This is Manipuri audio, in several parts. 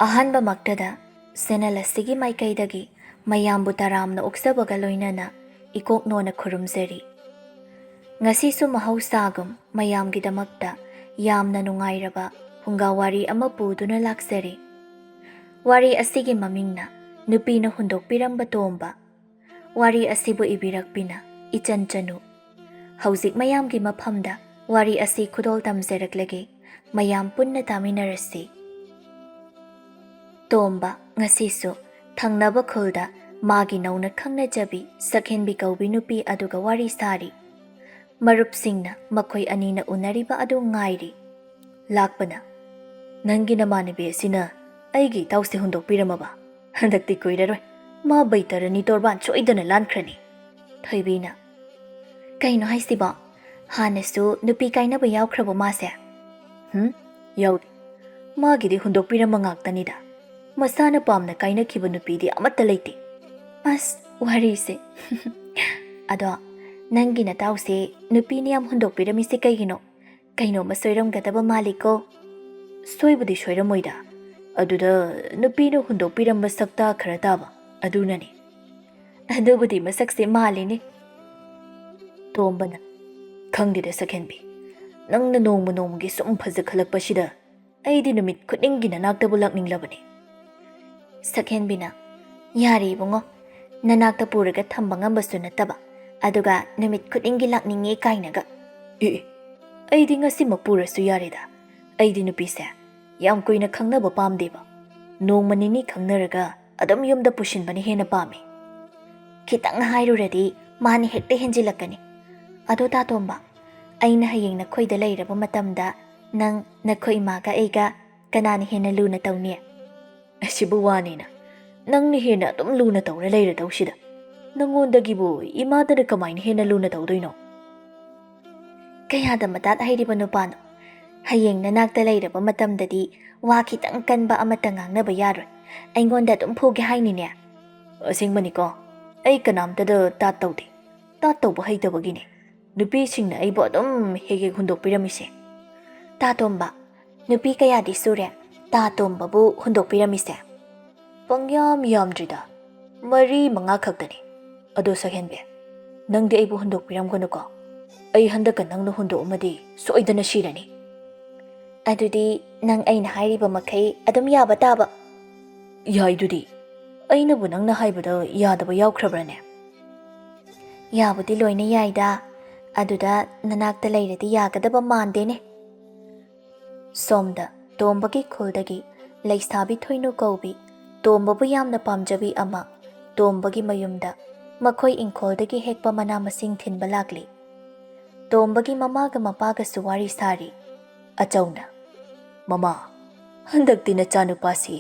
ꯑꯍꯥꯟꯕ ꯃꯛꯇꯗ ꯁꯦꯅꯦꯜ ꯑꯁꯤꯒꯤ ꯃꯥꯏꯀꯩꯗꯒꯤ ꯃꯌꯥꯝꯕꯨ ꯇꯔꯥꯝꯅ ꯑꯣꯛꯆꯕꯒ ꯂꯣꯏꯅꯅ ꯏꯀꯣꯛꯅꯣꯅ ꯈꯨꯔꯨꯝꯖꯔꯤ꯫ ꯉꯁꯤꯁꯨ ꯃꯍꯧꯁꯥꯒꯨꯝ ꯃꯌꯥꯝꯒꯤꯗꯃꯛꯇ ꯌꯥꯝꯅ ꯅꯨꯡꯉꯥꯏꯔꯕ ꯐꯨꯡꯒꯥ ꯋꯥꯔꯤ ꯑꯃ ꯄꯨꯗꯨꯅ ꯂꯥꯛꯆꯔꯤ꯫ ꯋꯥꯔꯤ ꯑꯁꯤꯒꯤ ꯃꯃꯤꯡꯅ ꯅꯨꯄꯤꯅ ꯍꯨꯟꯗꯣꯛꯄꯤꯔꯝꯕ ꯇꯣꯝꯕ꯫ ꯋꯥꯔꯤ ꯑꯁꯤꯕꯨ ꯏꯕꯤꯔꯛꯄꯤꯅ ꯏꯆꯟ ꯆꯅꯨ꯫ ꯍꯧꯖꯤꯛ ꯃꯌꯥꯝꯒꯤ ꯃꯐꯝꯗ ꯋꯥꯔꯤ ꯑꯁꯤ ꯈꯨꯗꯣꯜ ꯇꯝꯖꯔꯛꯂꯒꯦ, ꯃꯌꯥꯝ ꯄꯨꯟꯅ ꯇꯥꯃꯤꯟꯅꯔꯁꯤ꯫ ꯇꯣꯝꯕ ꯉꯁꯤꯁꯨ ꯊꯪꯅꯕ ꯈꯨꯜꯗ ꯃꯥꯒꯤ ꯅꯧꯅ ꯈꯪꯅꯖꯕꯤ ꯁꯛꯍꯦꯟꯕꯤ ꯀꯧꯕꯤ ꯅꯨꯄꯤ ꯑꯗꯨꯒ ꯋꯥꯔꯤ ꯁꯥꯔꯤ꯫ ꯃꯔꯨꯞꯁꯤꯡꯅ ꯃꯈꯣꯏ ꯑꯅꯤꯅ ꯎꯅꯔꯤꯕ ꯑꯗꯨ ꯉꯥꯏꯔꯤ꯫ ꯂꯥꯛꯄꯅ, "ꯅꯪꯒꯤ ꯅꯃꯥꯟꯅꯕꯤ ꯑꯁꯤꯅ ꯑꯩꯒꯤ ꯏꯇꯥꯎꯁꯦ ꯍꯨꯟꯗꯣꯛꯄꯤꯔꯝꯃꯕ? ꯍꯟꯗꯛꯇꯤ ꯀꯨꯏꯔꯔꯣꯏ, ꯃꯥ ꯕꯩꯇꯔꯅꯤ ꯇꯣꯔꯕꯥꯟ ꯁꯣꯏꯗꯅ ꯂꯥꯟꯈ꯭ꯔꯅꯤ." ꯊꯣꯏꯕꯤꯅ, "ꯀꯩꯅꯣ ꯍꯥꯏꯁꯤꯕꯣ? ꯍꯥꯟꯅꯁꯨ ꯅꯨꯄꯤ ꯀꯥꯏꯅꯕ ꯌꯥꯎꯈ꯭ꯔꯕꯣ ꯃꯥꯁꯦ?" ꯌꯥꯎꯗꯦ. ꯃꯥꯒꯤꯗꯤ ꯍꯨꯟꯗꯣꯛꯄꯤꯔꯝꯕ ꯉꯥꯛꯇꯅꯤꯗ. ꯃꯁꯥꯅ ꯄꯥꯝꯅ ꯀꯥꯏꯅꯈꯤꯕ ꯅꯨꯄꯤꯗꯤ ꯑꯃꯠꯇ ꯂꯩꯇꯦ." ꯑꯁ ꯋꯥꯔꯤꯁꯦ ꯑꯗꯣ ꯅꯪꯒꯤ ꯅꯇꯥꯎꯁꯦ ꯅꯨꯄꯤꯅ ꯌꯥꯝ ꯍꯨꯟꯗꯣꯛꯄꯤꯔꯝꯃꯤꯁꯦ ꯀꯩꯒꯤꯅꯣ? ꯀꯩꯅꯣꯝꯃ ꯁꯣꯏꯔꯝꯒꯗꯕ ꯃꯥꯜꯂꯤꯀꯣ? ꯁꯣꯏꯕꯨꯗꯤ ꯁꯣꯏꯔꯝꯃꯣꯏꯗ. ꯑꯗꯨꯗ ꯅꯨꯄꯤꯅ ꯍꯨꯟꯗꯣꯛꯄꯤꯔꯝꯕ ꯁꯛꯇꯥ ꯈꯔ ꯇꯥꯕ, ꯑꯗꯨꯅꯅꯤ. ꯑꯗꯨꯕꯨꯗꯤ ꯃꯁꯛꯁꯦ ꯃꯥꯜꯂꯤꯅꯦ. ꯇꯣꯝꯕꯅ, "ꯈꯪꯗꯦꯗ ꯁꯛꯍꯦꯟꯕꯤ, ꯅꯪꯅ ꯅꯣꯡꯃ ꯅꯣꯡꯃꯒꯤ ꯁꯨꯝ ꯐꯖꯈꯠꯂꯛꯄꯁꯤꯗ ꯑꯩꯗꯤ ꯅꯨꯃꯤꯠ ꯈꯨꯗꯤꯡꯒꯤ ꯅꯅꯥꯛꯇꯕꯨ ꯂꯥꯛꯅꯤꯡꯂꯕꯅꯤ." ꯁꯛꯍꯦꯟꯕꯤꯅ, "ꯌꯥꯔꯦ ꯏꯕꯨꯡꯉꯣ, ꯅꯅꯥꯛꯇ ꯄꯨꯔꯒ ꯊꯝꯕ ꯉꯝꯕꯁꯨ ꯅꯠꯇꯕ, ꯑꯗꯨꯒ ꯅꯨꯃꯤꯠ ꯈꯨꯗꯤꯡꯒꯤ ꯂꯥꯛꯅꯤꯡꯉꯦ ꯀꯥꯏꯅꯒ." ꯑꯩꯗꯤ ꯉꯁꯤꯃꯛ ꯄꯨꯔꯁꯨ ꯌꯥꯔꯦꯗ. ꯑꯩꯗꯤ ꯅꯨꯄꯤꯁꯦ ꯌꯥꯝ ꯀꯨꯏꯅ ꯈꯪꯅꯕ ꯄꯥꯝꯗꯦꯕ. ꯅꯣꯡꯃ ꯅꯤꯅꯤ ꯈꯪꯅꯔꯒ ꯑꯗꯨꯝ ꯌꯨꯝꯗ ꯄꯨꯁꯤꯟꯕꯅ ꯍꯦꯟꯅ ꯄꯥꯝꯃꯤ." "ꯈꯤꯇꯪ ꯍꯥꯏꯔꯨꯔꯗꯤ ꯃꯥꯅ ꯍꯦꯛꯇ ꯍꯦꯟꯖꯤꯜꯂꯛꯀꯅꯤ꯫ ꯑꯗꯣ ꯇꯥꯇꯣꯝꯕ, ꯑꯩꯅ ꯍꯌꯦꯡ ꯅꯈꯣꯏꯗ ꯂꯩꯔꯕ ꯃꯇꯝꯗ ꯅꯪ ꯅꯈꯣꯏ ꯏꯃꯥꯒ ꯑꯩꯒ ꯀꯅꯥꯅ ꯍꯦꯟꯅ ꯂꯨꯅ ꯇꯧꯅꯤ?" "ꯑꯁꯤꯕꯨ ꯋꯥꯅꯤꯅ. ꯅꯪꯅ ꯍꯦꯟꯅ ꯑꯗꯨꯝ ꯂꯨꯅ ꯇꯧꯔ ꯂꯩꯔꯗꯧꯁꯤꯗ. ꯅꯪꯉꯣꯟꯗꯒꯤꯕꯨ ꯏꯃꯥꯗꯅ ꯀꯃꯥꯏꯅ ꯍꯦꯟꯅ ꯂꯨꯅ ꯇꯧꯗꯣꯏꯅꯣ?" "ꯀꯌꯥꯗ ꯃꯇꯥꯠ ꯍꯩꯔꯤꯕ ꯅꯨꯄꯥꯅꯣ? ꯍꯌꯦꯡ ꯅꯅꯥꯛꯇ ꯂꯩꯔꯕ ꯃꯇꯝꯗꯗꯤ ꯋꯥ ꯈꯤꯇꯪ ꯀꯟꯕ ꯑꯃꯠꯇ ꯉꯥꯡꯅꯕ ꯌꯥꯔꯣꯏ. ꯑꯩꯉꯣꯟꯗ ꯑꯗꯨꯝ ꯐꯨꯒꯦ ꯍꯥꯏꯅꯤꯅꯦ?" "ꯑꯁꯦꯡꯕꯅꯤꯀꯣ, ꯑꯩ ꯀꯅꯥꯝꯇꯗ ꯇꯥꯠ ꯇꯧꯗꯦ. ꯇꯥꯠ ꯇꯧꯕ ꯍꯩꯇꯕꯒꯤꯅꯦ ꯅꯨꯄꯤꯁꯤꯡꯅ ꯑꯩꯕꯨ ꯑꯗꯨꯝ ꯍꯦꯛ ꯍꯦꯛ ꯍꯨꯟꯗꯣꯛꯄꯤꯔꯝꯃꯤꯁꯦ." "ꯇꯥꯇꯣꯝꯕ, ꯅꯨꯄꯤ ꯀꯌꯥꯗꯤ ꯁꯨꯔꯦ ꯇꯥꯇꯣꯝꯕꯕꯨ ꯍꯨꯟꯗꯣꯛꯄꯤꯔꯝꯃꯤꯁꯦ?" "ꯄꯪꯌꯥꯝ ꯌꯥꯝꯗ꯭ꯔꯤꯗ. 4-5 ꯈꯛꯇꯅꯤ." "ꯑꯗꯣ ꯁꯛꯍꯦꯟꯕꯤ, ꯅꯪꯗꯤ ꯑꯩꯕꯨ ꯍꯨꯟꯗꯣꯛꯄꯤꯔꯝꯒꯅꯨꯀꯣ. ꯑꯩ ꯍꯟꯗꯛꯀ ꯅꯪꯅ ꯍꯨꯟꯗꯣꯛꯑꯝꯃꯗꯤ ꯁꯣꯏꯗꯅ ꯁꯤꯔꯅꯤ." "ꯑꯗꯨꯗꯤ ꯅꯪ ꯑꯩꯅ ꯍꯥꯏꯔꯤꯕ ꯃꯈꯩ ꯑꯗꯨꯝ ꯌꯥꯕ ꯇꯥꯕ." "ꯌꯥꯏꯗꯨꯗꯤ. ꯑꯩꯅꯕꯨ ꯅꯪꯅ ꯍꯥꯏꯕꯗ ꯌꯥꯗꯕ ꯌꯥꯎꯈ꯭ꯔꯕ꯭ꯔꯅꯦ?" "ꯌꯥꯕꯨꯗꯤ ꯂꯣꯏꯅ ꯌꯥꯏꯗ, ꯑꯗꯨꯗ ꯅꯅꯥꯛꯇ ꯂꯩꯔꯗꯤ ꯌꯥꯒꯗꯕ ꯃꯥꯟꯗꯦꯅꯦ." ꯁꯣꯝꯗ ꯇꯣꯝꯕꯒꯤ ꯈꯨꯜꯗꯒꯤ ꯂꯩꯁꯥꯕꯤ ꯊꯣꯏꯅꯨ ꯀꯧꯕꯤ, ꯇꯣꯝꯕꯕꯨ ꯌꯥꯝꯅ ꯄꯥꯝꯖꯕꯤ ꯑꯃ ꯇꯣꯝꯕꯒꯤ ꯃꯌꯨꯝꯗ ꯃꯈꯣꯏ ꯏꯪꯈꯣꯜꯗꯒꯤ ꯍꯦꯛꯄ ꯃꯅꯥ ꯃꯁꯤꯡ ꯊꯤꯟꯕ ꯂꯥꯛꯂꯤ꯫ ꯇꯣꯝꯕꯒꯤ ꯃꯃꯥꯒ ꯃꯄꯥꯒꯁꯨ ꯋꯥꯔꯤ ꯁꯥꯔꯤ꯫ ꯑꯆꯧꯅ, "ꯃꯃꯥ, ꯍꯟꯗꯛꯇꯤ ꯅꯆꯥꯅꯨꯄꯥꯁꯤ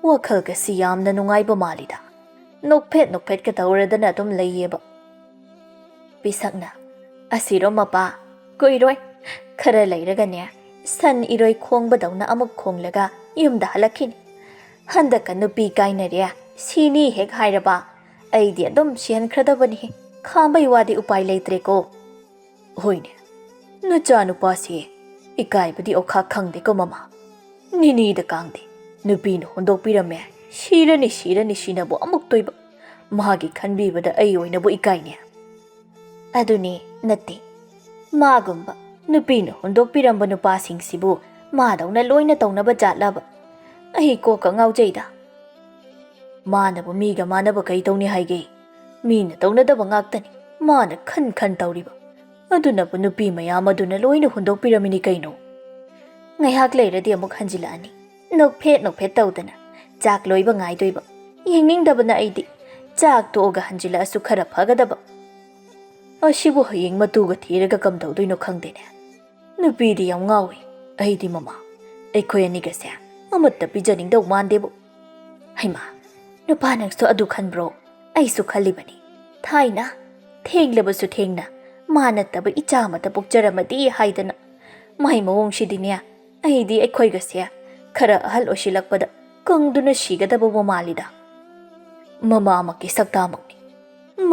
ꯋꯥꯈꯜꯒꯁꯤ ꯌꯥꯝꯅ ꯅꯨꯡꯉꯥꯏꯕ ꯃꯥꯜꯂꯤꯗ. ꯅꯣꯛꯐꯦꯠ ꯅꯣꯛꯐꯦꯠꯀ ꯇꯧꯔꯗꯅ ꯑꯗꯨꯝ ꯂꯩꯌꯦꯕ." ꯄꯤꯁꯛꯅ, "ꯑꯁꯤꯔꯣ ꯃꯄꯥ? ꯀꯨꯏꯔꯣꯏ. ꯈꯔ ꯂꯩꯔꯒꯅꯦ ꯁꯟ ꯏꯔꯣꯏ ꯈꯣꯡꯕꯗꯧꯅ ꯑꯃꯨꯛ ꯈꯣꯡꯂꯒ ꯌꯨꯝꯗ ꯍꯜꯂꯛꯈꯤꯅꯤ. ꯍꯟꯗꯛꯀ ꯅꯨꯄꯤ ꯀꯥꯏꯅꯔꯦ ꯁꯤꯅꯤ ꯍꯦꯛ ꯍꯥꯏꯔꯕ ꯑꯩꯗꯤ ꯑꯗꯨꯝ ꯆꯦꯟꯈ꯭ꯔꯗꯕꯅꯤ. ꯈꯥꯝꯕꯩ ꯋꯥꯗꯤ ꯎꯄꯥꯏ ꯂꯩꯇ꯭ꯔꯦꯀꯣ." "ꯍꯣꯏꯅꯦ, ꯅꯆꯥꯅꯨꯄꯥꯁꯤ ꯏꯀꯥꯏꯕꯗꯤ ꯑꯣꯈꯥꯛ ꯈꯪꯗꯦꯀꯣ ꯃꯃꯥ. ꯅꯤꯅꯤꯗ ꯀꯥꯡꯗꯦ ꯅꯨꯄꯤꯅ ꯍꯨꯟꯗꯣꯛꯄꯤꯔꯝꯃꯦ, ꯁꯤꯔꯅꯤ ꯁꯤꯔꯅꯤ ꯁꯤꯅꯕꯨ ꯑꯃꯨꯛ ꯇꯣꯏꯕ. ꯃꯥꯒꯤ ꯈꯟꯕꯤꯕꯗ ꯑꯩ ꯑꯣꯏꯅꯕꯨ ꯏꯀꯥꯏꯅꯦ." "ꯑꯗꯨꯅꯦ ꯅꯠꯇꯦ. ꯃꯥꯒꯨꯝꯕ ꯅꯨꯄꯤꯅ ꯍꯨꯟꯗꯣꯛꯄꯤꯔꯝꯕ ꯅꯨꯄꯥꯁꯤꯡꯁꯤꯕꯨ ꯃꯥꯗꯧꯅ ꯂꯣꯏꯅ ꯇꯧꯅꯕ ꯖꯥꯠꯂꯕ? ꯑꯩ ꯀꯣꯛꯀ ꯉꯥꯎꯖꯩꯗ." "ꯃꯥꯅꯕꯨ ꯃꯤꯒ ꯃꯥꯟꯅꯕ ꯀꯩ ꯇꯧꯅꯤ ꯍꯥꯏꯒꯦ? ꯃꯤꯅ ꯇꯧꯅꯗꯕ ꯉꯥꯛꯇꯅꯤ ꯃꯥꯅ ꯈꯟ ꯈꯟ ꯇꯧꯔꯤꯕ. ꯑꯗꯨꯅꯕꯨ ꯅꯨꯄꯤ ꯃꯌꯥꯝ ꯑꯗꯨꯅ ꯂꯣꯏꯅ ꯍꯨꯟꯗꯣꯛꯄꯤꯔꯝꯃꯤꯅꯤ ꯀꯩꯅꯣ." "ꯉꯥꯏꯍꯥꯛ ꯂꯩꯔꯗꯤ ꯑꯃꯨꯛ ꯍꯟꯖꯤꯜꯂꯛꯑꯅꯤ, ꯅꯣꯛꯐꯦꯠ ꯅꯣꯛꯐꯦꯠ ꯇꯧꯗꯅ. ꯆꯥꯛ ꯂꯣꯏꯕ ꯉꯥꯏꯗꯣꯏꯕ. ꯌꯦꯡꯅꯤꯡꯗꯕꯅ ꯑꯩꯗꯤ. ꯆꯥꯛ ꯇꯣꯛꯑꯒ ꯍꯟꯖꯤꯜꯂꯛꯑꯁꯨ ꯈꯔ ꯐꯒꯗꯕ." "ꯑꯁꯤꯕꯨ ꯍꯌꯦꯡ ꯃꯇꯨꯒ ꯊꯤꯔꯒ ꯀꯝꯗꯧꯗꯣꯏꯅꯣ ꯈꯪꯗꯦꯅꯦ. ꯅꯨꯄꯤꯗꯤ ꯌꯥꯝ ꯉꯥꯎꯏ ꯑꯩꯗꯤ ꯃꯃꯥ. ꯑꯩꯈꯣꯏ ꯑꯅꯤꯒꯁꯦ ꯑꯃꯠꯇ ꯄꯤꯖꯅꯤꯡꯗꯧ ꯃꯥꯟꯗꯦꯕꯨ." "ꯍꯩꯃꯥ, ꯅꯨꯄꯥ ꯅꯪꯁꯨ ꯑꯗꯨ ꯈꯟꯕ꯭ꯔꯣ? ꯑꯩꯁꯨ ꯈꯜꯂꯤꯕꯅꯤ. ꯊꯥꯏꯅ ꯊꯦꯡꯂꯕꯁꯨ ꯊꯦꯡꯅ ꯃꯥ ꯅꯠꯇꯕ ꯏꯆꯥ ꯑꯃꯇ ꯄꯣꯛꯆꯔꯝꯃꯗꯤ ꯍꯥꯏꯗꯅ. ꯃꯥꯏ ꯃꯑꯣꯡꯁꯤꯗꯤꯅꯦ ꯑꯩꯗꯤ ꯑꯩꯈꯣꯏꯒꯁꯦ ꯈꯔ ꯑꯍꯜ ꯑꯣꯏꯁꯤꯜꯂꯛꯄꯗ ꯀꯪꯗꯨꯅ ꯁꯤꯒꯗꯕꯕꯨ ꯃꯥꯜꯂꯤꯗ." "ꯃꯃꯥꯃꯛꯀꯤ ꯁꯛꯇꯥꯃꯛꯅꯤ,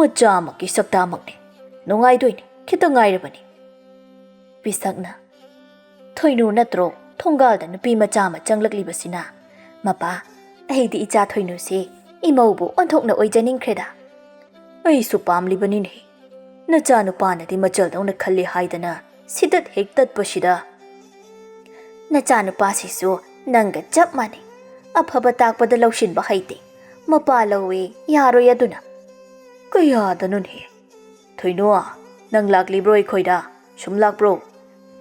ꯃꯆꯥꯃꯛꯀꯤ ꯁꯛꯇꯥꯃꯛꯅꯤ. ꯅꯨꯡꯉꯥꯏꯗꯣꯏꯅꯤ, ꯈꯤꯇꯪ ꯉꯥꯏꯔꯕꯅꯤ." ꯄꯤꯁꯛꯅ, "ꯊꯣꯏꯅꯨ ꯅꯠꯇ꯭ꯔꯣ ꯊꯣꯡꯒꯥꯜꯗ ꯅꯨꯄꯤ ꯃꯆꯥ ꯑꯃ ꯆꯪꯂꯛꯂꯤꯕꯁꯤꯅ? Mapa, ꯑꯩꯗꯤ ꯏꯆꯥ ꯊꯣꯏꯅꯨꯁꯤ ꯏꯃꯧꯕꯨ ꯑꯣꯟꯊꯣꯛꯅ ꯑꯣꯏꯖꯅꯤꯡꯈ꯭ꯔꯦꯗ. ꯑꯩꯁꯨ ꯄꯥꯝꯂꯤꯕꯅꯤꯅꯦ. ꯅꯆꯥ ꯅꯨꯄꯥꯅꯗꯤ ꯃꯆꯜꯗꯧꯅ ꯈꯜꯂꯤ ꯍꯥꯏꯗꯅ ꯁꯤꯗꯠ ꯍꯦꯛ ꯇꯠꯄꯁꯤꯗ. ꯅꯆꯥ ꯅꯨꯄꯥꯁꯤꯁꯨ ꯅꯪꯒ ꯆꯞ ꯃꯥꯟꯅꯩ. ꯑꯐꯕ ꯇꯥꯛꯄꯗ ꯂꯧꯁꯤꯟꯕ ꯍꯩꯇꯦ. ꯃꯄꯥ ꯂꯧꯋꯦ ꯌꯥꯔꯣꯏ ꯑꯗꯨꯅ. ꯀꯌꯥꯗꯅꯣꯅꯦ. ꯊꯣꯏꯅꯨ, ꯅꯪ ꯂꯥꯛꯂꯤꯕ꯭ꯔꯣ ꯑꯩꯈꯣꯏꯗ? ꯁꯨꯝ ꯂꯥꯛꯄ꯭ꯔꯣ?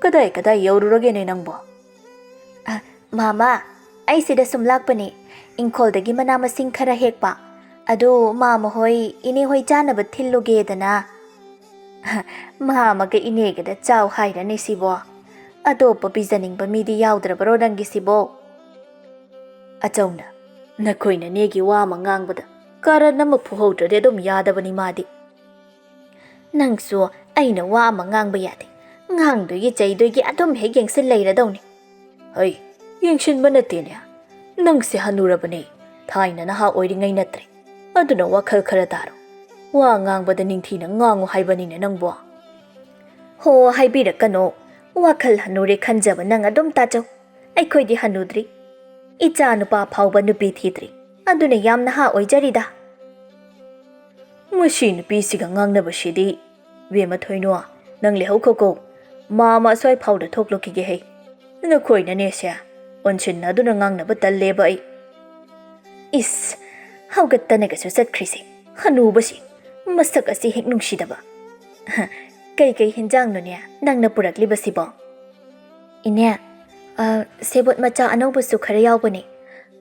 ꯀꯗꯥꯏ ꯀꯗꯥꯏ ꯌꯧꯔꯨꯔꯒꯦꯅꯦ ꯅꯪꯕꯣ? ꯃꯥꯃꯥ, ꯑꯩ ꯁꯤꯗ ꯁꯨꯝ ꯂꯥꯛꯄꯅꯦ. ꯏꯪꯈꯣꯜꯗꯒꯤ ꯃꯅꯥ ꯃꯁꯤꯡ ꯈꯔ ꯍꯦꯛꯄ. ꯑꯗꯣ ꯃꯥꯃ ꯍꯣꯏ ꯏꯅꯦ ꯍꯣꯏ ꯆꯥꯅꯕ ꯊꯤꯜꯂꯨꯒꯦꯗꯅ. ꯃꯥꯃꯒ ꯏꯅꯦꯒꯗ ꯆꯥꯎ ꯍꯥꯏꯔꯅꯤ ꯁꯤꯕꯣ. ꯑꯇꯣꯞꯄ ꯄꯤꯖꯅꯤꯡꯕ ꯃꯤꯗꯤ ꯌꯥꯎꯗ꯭ꯔꯕꯔꯣ ꯅꯪꯒꯤꯁꯤꯕꯣ? ꯑꯆꯧꯅ, ꯅꯈꯣꯏꯅ ꯅꯦꯒꯤ ꯋꯥ ꯑꯃ ꯉꯥꯡꯕꯗ ꯀꯥꯔꯟ ꯑꯃ ꯐꯨꯍꯧꯗ꯭ꯔꯗꯤ ꯑꯗꯨꯝ ꯌꯥꯗꯕꯅꯤ ꯃꯥꯗꯤ. ꯅꯪꯁꯨ ꯑꯩꯅ ꯋꯥ ꯑꯃ ꯉꯥꯡꯕ ꯌꯥꯗꯦ. ꯉꯥꯡꯗꯣꯏꯒꯤ ꯆꯩꯗꯣꯏꯒꯤ ꯑꯗꯨꯝ ꯍꯦꯛ ꯌꯦꯡꯁꯤꯟ ꯂꯩꯔꯗꯧꯅꯤ. ꯍꯩ, ꯌꯦꯡꯁꯤꯟꯕ ꯅꯠꯇꯦꯅꯦ. ꯅꯪꯁꯦ ꯍꯟꯅꯨꯔꯕꯅꯦ. ꯊꯥꯏꯅ ꯅꯍꯥ ꯑꯣꯏꯔꯤꯉꯩ ꯅꯠꯇ꯭ꯔꯦ. ꯑꯗꯨꯅ ꯋꯥꯈꯜ ꯈꯔ ꯇꯥꯔꯣ. ꯋꯥ ꯉꯥꯡꯕꯗ ꯅꯤꯡꯊꯤꯅ ꯉꯥꯡꯉꯨ ꯍꯥꯏꯕꯅꯤꯅꯦ ꯅꯪꯕꯣ. ꯍꯣ, ꯍꯥꯏꯕꯤꯔꯛꯀꯅꯣ. ꯋꯥꯈꯜ ꯍꯟꯅꯨꯔꯦ ꯈꯟꯖꯕ ꯅꯪ ꯑꯗꯨꯝ ꯇꯥꯖꯧ. ꯑꯩꯈꯣꯏꯗꯤ ꯍꯟꯅꯨꯗ꯭ꯔꯤ. ꯏꯆꯥ ꯅꯨꯄꯥ ꯐꯥꯎꯕ ꯅꯨꯄꯤ ꯊꯤꯗ꯭ꯔꯤ. ꯑꯗꯨꯅ ꯌꯥꯝ ꯅꯍꯥ ꯑꯣꯏꯖꯔꯤꯗ. ꯃꯁꯤ ꯅꯨꯄꯤꯁꯤꯒ ꯉꯥꯡꯅꯕꯁꯤꯗꯤ. ꯕꯦꯝꯃ ꯊꯣꯏꯅꯨ, ꯅꯪ ꯂꯩꯍꯧꯈꯣꯀꯣ. ꯃꯥꯃ ꯑꯁ꯭ꯋꯥꯏ ꯐꯥꯎꯗ ꯊꯣꯛꯂꯛꯈꯤꯒꯦ ꯍꯩ. ꯅꯈꯣꯏꯅꯅꯦꯁꯦ ꯑꯣꯟꯁꯤꯟꯅꯗꯨꯅ ꯉꯥꯡꯅꯕ ꯇꯜꯂꯦꯕ ꯑꯩ. ꯏꯁ, ꯍꯧꯒꯠꯇꯅꯒꯁꯨ ꯆꯠꯈ꯭ꯔꯤꯁꯦ. ꯍꯅꯨꯕꯁꯤ ꯃꯁꯛ ꯑꯁꯤ ꯍꯦꯛ ꯅꯨꯡꯁꯤꯗꯕ. ꯀꯩꯀꯩ ꯍꯤꯟꯖꯥꯡꯅꯣꯅꯦ ꯅꯪꯅ ꯄꯨꯔꯛꯂꯤꯕꯁꯤꯕꯣ? ꯏꯅꯦ, ꯁꯦꯕꯣꯠ ꯃꯆꯥ ꯑꯅꯧꯕꯁꯨ ꯈꯔ ꯌꯥꯎꯕꯅꯦ.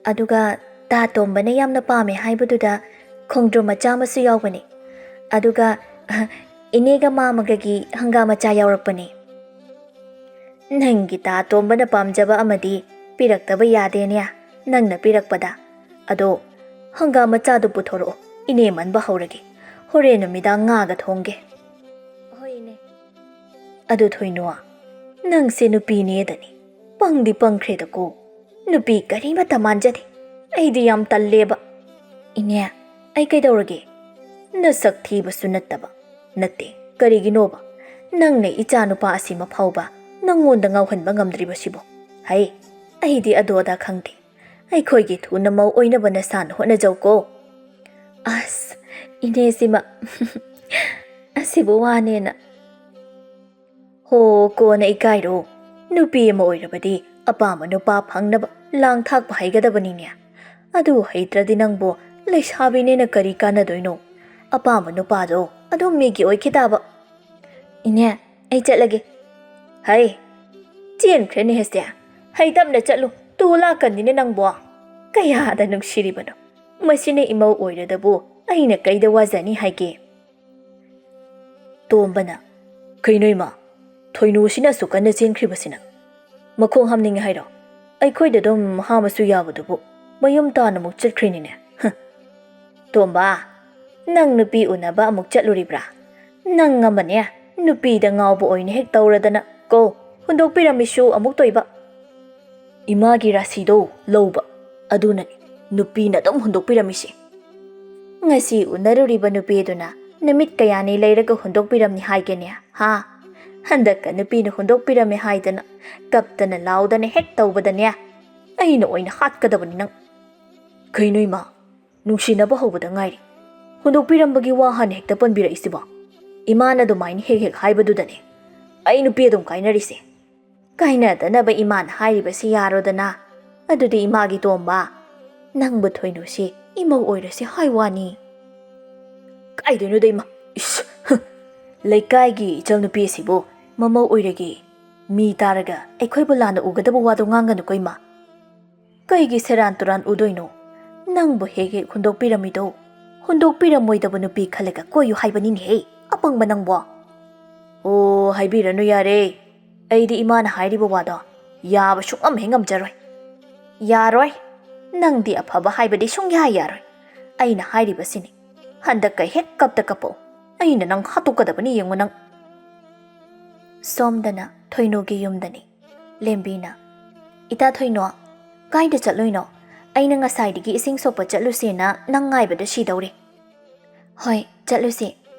ꯑꯗꯨꯒ ꯇꯥ ꯇꯣꯝꯕꯅ ꯌꯥꯝꯅ ꯄꯥꯝꯃꯦ ꯍꯥꯏꯕꯗꯨꯗ ꯈꯣꯡꯗ꯭ꯔꯨꯝ ꯃꯆꯥ ꯑꯃꯁꯨ ꯌꯥꯎꯕꯅꯦ. ꯑꯗꯨꯒ ꯏꯅꯦꯒ ꯃꯥꯃꯒꯒꯤ ꯍꯪꯒꯥꯝ ꯃꯆꯥ ꯌꯥꯎꯔꯛꯄꯅꯦ. ꯅꯪꯒꯤ ꯇꯥ ꯇꯣꯝꯕꯅ ꯄꯥꯝꯖꯕ ꯑꯃꯗꯤ ꯄꯤꯔꯛꯇꯕ ꯌꯥꯗꯦꯅꯦ ꯅꯪꯅ ꯄꯤꯔꯛꯄꯗ. ꯑꯗꯣ ꯍꯪꯒꯥꯝ ꯃꯆꯥꯗꯨ ꯄꯨꯊꯣꯔꯛꯑꯣ. ꯏꯅꯦ ꯃꯟꯕ ꯍꯧꯔꯒꯦ. ꯍꯣꯔꯦꯟ ꯅꯨꯃꯤꯗꯥꯡ ꯉꯥꯒ ꯊꯣꯡꯒꯦ. ꯍꯣꯏ ꯏꯅꯦ. ꯑꯗꯨ ꯊꯣꯏꯅꯨ, ꯅꯪꯁꯦ ꯅꯨꯄꯤꯅꯦꯗꯅꯤ. ꯄꯪꯗꯤ ꯄꯪꯈ꯭ꯔꯦꯗꯀꯣ. ꯅꯨꯄꯤ ꯀꯔꯤꯃꯠꯇ ꯃꯥꯟꯖꯗꯦ. ꯑꯩꯗꯤ ꯌꯥꯝ ꯇꯜꯂꯦꯕ. ꯏꯅꯦ, ꯑꯩ ꯀꯩꯗꯧꯔꯒꯦ? ꯅꯁꯛ ꯊꯤꯕꯁꯨ ꯅꯠꯇꯕ. ꯅꯠꯇꯦ, ꯀꯔꯤꯒꯤꯅꯣꯕ ꯅꯪꯅ ꯏꯆꯥ ꯅꯨꯄꯥ ꯑꯁꯤꯃ ꯐꯥꯎꯕ ꯅꯪꯉꯣꯟꯗ ꯉꯥꯎꯍꯟꯕ ꯉꯝꯗ꯭ꯔꯤꯕꯁꯤꯕꯣ? ꯍꯩ, ꯑꯩꯗꯤ ꯑꯗꯨ ꯑꯗꯥ ꯈꯪꯗꯦ. ꯑꯩꯈꯣꯏꯒꯤ ꯊꯨꯅ ꯃꯧ ꯑꯣꯏꯅꯕ ꯅꯁꯥꯅ ꯍꯣꯠꯅꯖꯧꯀꯣ. ꯑꯁ, ꯏꯅꯦꯁꯤꯃ ꯑꯁꯤꯕꯨ ꯋꯥꯅꯦꯅ. ꯍꯣ, ꯀꯣꯟꯅ ꯏꯀꯥꯏꯔꯣ. ꯅꯨꯄꯤ ꯑꯃ ꯑꯣꯏꯔꯕꯗꯤ ꯑꯄꯥꯝꯕ ꯅꯨꯄꯥ ꯐꯪꯅꯕ ꯂꯥꯡ ꯊꯥꯛꯄ ꯍꯩꯒꯗꯕꯅꯤꯅꯦ. ꯑꯗꯨ ꯍꯩꯇ꯭ꯔꯗꯤ ꯅꯪꯕꯨ ꯂꯩꯁꯥꯕꯤꯅꯦꯅ ꯀꯔꯤ ꯀꯥꯟꯅꯗꯣꯏꯅꯣ? ꯑꯄꯥꯝꯕ ꯅꯨꯄꯥꯗꯣ ꯑꯗꯨꯝ ꯃꯤꯒꯤ ꯑꯣꯏꯈꯤꯗꯕ. ꯏꯅꯦ, ꯑꯩ ꯆꯠꯂꯒꯦ. ꯍꯩ, ꯆꯦꯟꯈ꯭ꯔꯦꯅꯦ ꯍꯦꯁꯦ. ꯍꯩ, ꯇꯞꯅ ꯆꯠꯂꯨ. ꯇꯨ ꯂꯥꯛꯀꯅꯤꯅꯦ ꯅꯪꯕꯣ. ꯀꯌꯥꯗ ꯅꯨꯡꯁꯤꯔꯤꯕꯅꯣ. ꯃꯁꯤꯅ ꯏꯃꯧ ꯑꯣꯏꯔꯗꯕꯨ ꯑꯩꯅ ꯀꯩꯗ ꯋꯥꯖꯅꯤ ꯍꯥꯏꯒꯦ? ꯇꯣꯝꯕꯅ, ꯀꯩꯅꯣ ꯏꯃꯥ? ꯊꯣꯏꯅꯨꯁꯤꯅꯁꯨ ꯀꯟꯅ ꯆꯦꯟꯈ꯭ꯔꯤꯕꯁꯤꯅ. ꯃꯈꯣꯡ ꯍꯥꯝꯅꯤꯡꯉꯦ ꯍꯥꯏꯔꯣ? ꯑꯩꯈꯣꯏꯗ ꯑꯗꯨꯝ ꯍꯥꯝꯃꯁꯨ ꯌꯥꯕꯗꯨꯕꯨ ꯃꯌꯨꯝ ꯇꯥꯅ ꯑꯃꯨꯛ ꯆꯠꯈ꯭ꯔꯤꯅꯤꯅꯦ. ꯇꯣꯝꯕ, ꯅꯪ ꯅꯨꯄꯤ ꯎꯅꯕ ꯑꯃꯨꯛ ꯆꯠꯂꯨꯔꯤꯕ꯭ꯔꯥ? ꯅꯪ ꯑꯃꯅꯦ ꯅꯨꯄꯤꯗ ꯉꯥꯎꯕ ꯑꯣꯏꯅ ꯍꯦꯛ ꯇꯧꯔꯗꯅ ꯀꯣ ꯍꯨꯟꯗꯣꯛꯄꯤꯔꯝꯃꯤꯁꯨ ꯑꯃꯨꯛ ꯇꯣꯏꯕ. ꯏꯃꯥꯒꯤ ꯔꯥꯁꯤꯗꯣ ꯂꯧꯕ. ꯑꯗꯨꯅꯅꯤ ꯅꯨꯄꯤꯅ ꯑꯗꯨꯝ ꯍꯨꯟꯗꯣꯛꯄꯤꯔꯝꯃꯤꯁꯦ. ꯉꯁꯤ ꯎꯅꯔꯨꯔꯤꯕ ꯅꯨꯄꯤꯗꯨꯅ ꯅꯨꯃꯤꯠ ꯀꯌꯥꯅꯤ ꯂꯩꯔꯒ ꯍꯨꯟꯗꯣꯛꯄꯤꯔꯝꯅꯤ ꯍꯥꯏꯒꯦꯅꯦ? ꯍꯥ? ꯍꯟꯗꯛꯀ ꯅꯨꯄꯤꯅ ꯍꯨꯟꯗꯣꯛꯄꯤꯔꯝꯃꯦ ꯍꯥꯏꯗꯅ ꯀꯞꯇꯅ ꯂꯥꯎꯗꯅ ꯍꯦꯛ ꯇꯧꯕꯗꯅꯦ ꯑꯩꯅ ꯑꯣꯏꯅ ꯍꯥꯠꯀꯗꯕꯅꯤ ꯅꯪ. ꯀꯩꯅꯣ ꯏꯃꯥ? ꯅꯨꯡꯁꯤꯅꯕ ꯍꯧꯕꯗ ꯉꯥꯏꯔꯤ. ꯍꯨꯟꯗꯣꯛꯄꯤꯔꯝꯕꯒꯤ ꯋꯥ ꯍꯥꯟꯅ ꯍꯦꯛꯇ ꯄꯟꯕꯤꯔꯛꯏꯁꯤꯕꯣ? ꯏꯃꯥꯅ ꯑꯗꯨꯃꯥꯏꯅ ꯍꯦꯛ ꯍꯦꯛ ꯍꯥꯏꯕꯗꯨꯗꯅꯦ ꯑꯩ ꯅꯨꯄꯤ ꯑꯗꯨꯝ ꯀꯥꯏꯅꯔꯤꯁꯦ. ꯀꯥꯏꯅꯗꯅꯕ ꯏꯃꯥꯅ ꯍꯥꯏꯔꯤꯕꯁꯤ ꯌꯥꯔꯣꯗꯅ. ꯑꯗꯨꯗꯤ ꯏꯃꯥꯒꯤ ꯇꯣꯝꯕ, ꯅꯪꯕꯨ ꯊꯣꯏꯅꯨꯁꯤ ꯏꯃꯧ ꯑꯣꯏꯔꯁꯤ ꯍꯥꯏ ꯋꯥꯅꯤ. ꯀꯥꯏꯗꯣꯏꯅꯣꯗ ꯏꯃꯥ? ꯏꯁ, ꯂꯩꯀꯥꯏꯒꯤ ꯏꯆꯜ ꯅꯨꯄꯤ ꯑꯁꯤꯕꯨ ꯃꯃꯧ ꯑꯣꯏꯔꯒꯦ. ꯃꯤ ꯇꯥꯔꯒ ꯑꯩꯈꯣꯏꯕꯨ ꯂꯥꯟꯅ ꯎꯒꯗꯕ ꯋꯥꯗꯣ ꯉꯥꯡꯒꯅꯨꯀꯣ ꯏꯃꯥ. ꯀꯩꯒꯤ ꯁꯦꯔꯥꯟ ꯇꯨꯔꯥꯟ ꯎꯗꯣꯏꯅꯣ? ꯅꯪꯕꯨ ꯍꯦꯛ ꯍꯦꯛ ꯍꯨꯟꯗꯣꯛꯄꯤꯔꯝꯃꯤꯗꯣ ꯍꯨꯟꯗꯣꯛꯄꯤꯔꯝꯃꯣꯏꯗꯕ ꯅꯨꯄꯤ ꯈꯜꯂꯒ ꯀꯣꯏꯌꯨ ꯍꯥꯏꯕꯅꯤꯅꯦꯍꯦ, ꯑꯄꯪꯕ ꯅꯪꯕꯣ. ꯑꯣ, ꯍꯥꯏꯕꯤꯔꯅꯨ ꯌꯥꯔꯦ. ꯑꯩꯗꯤ ꯏꯃꯥꯅ ꯍꯥꯏꯔꯤꯕ ꯋꯥꯗꯣ ꯌꯥꯕ ꯁꯨꯡꯉꯝ ꯍꯦꯛ ꯉꯝꯖꯔꯣꯏ. ꯌꯥꯔꯣꯏ. ꯅꯪꯗꯤ ꯑꯐꯕ ꯍꯥꯏꯕꯗꯤ ꯁꯨꯡꯌꯥ ꯌꯥꯔꯣꯏ. ꯑꯩꯅ ꯍꯥꯏꯔꯤꯕꯁꯤꯅꯤ. ꯍꯟꯗꯛꯀ ꯍꯦꯛ ꯀꯞꯄꯛꯑꯣ. ꯑꯩꯅ ꯅꯪ ꯍꯥꯠꯇꯣꯛꯀꯗꯕꯅꯤ ꯌꯦꯡꯉꯨ ꯅꯪ. ꯁꯣꯝꯗꯅ ꯊꯣꯏꯅꯨꯒꯤ ꯌꯨꯝꯗꯅꯤ. ꯂꯦꯝꯕꯤꯅ, ꯏꯇꯥ ꯊꯣꯏꯅꯨ, ꯀꯥꯏꯗ ꯆꯠꯂꯣꯏꯅꯣ? ꯑꯩꯅ ꯉꯁꯥꯏꯗꯒꯤ ꯏꯁꯤꯡ ꯁꯣꯛꯄ ꯆꯠꯂꯨꯁꯦꯅ ꯅꯪ ꯉꯥꯏꯕꯗ ꯁꯤꯗꯧꯔꯦ. ꯍꯣꯏ, ꯆꯠꯂꯨꯁꯤ.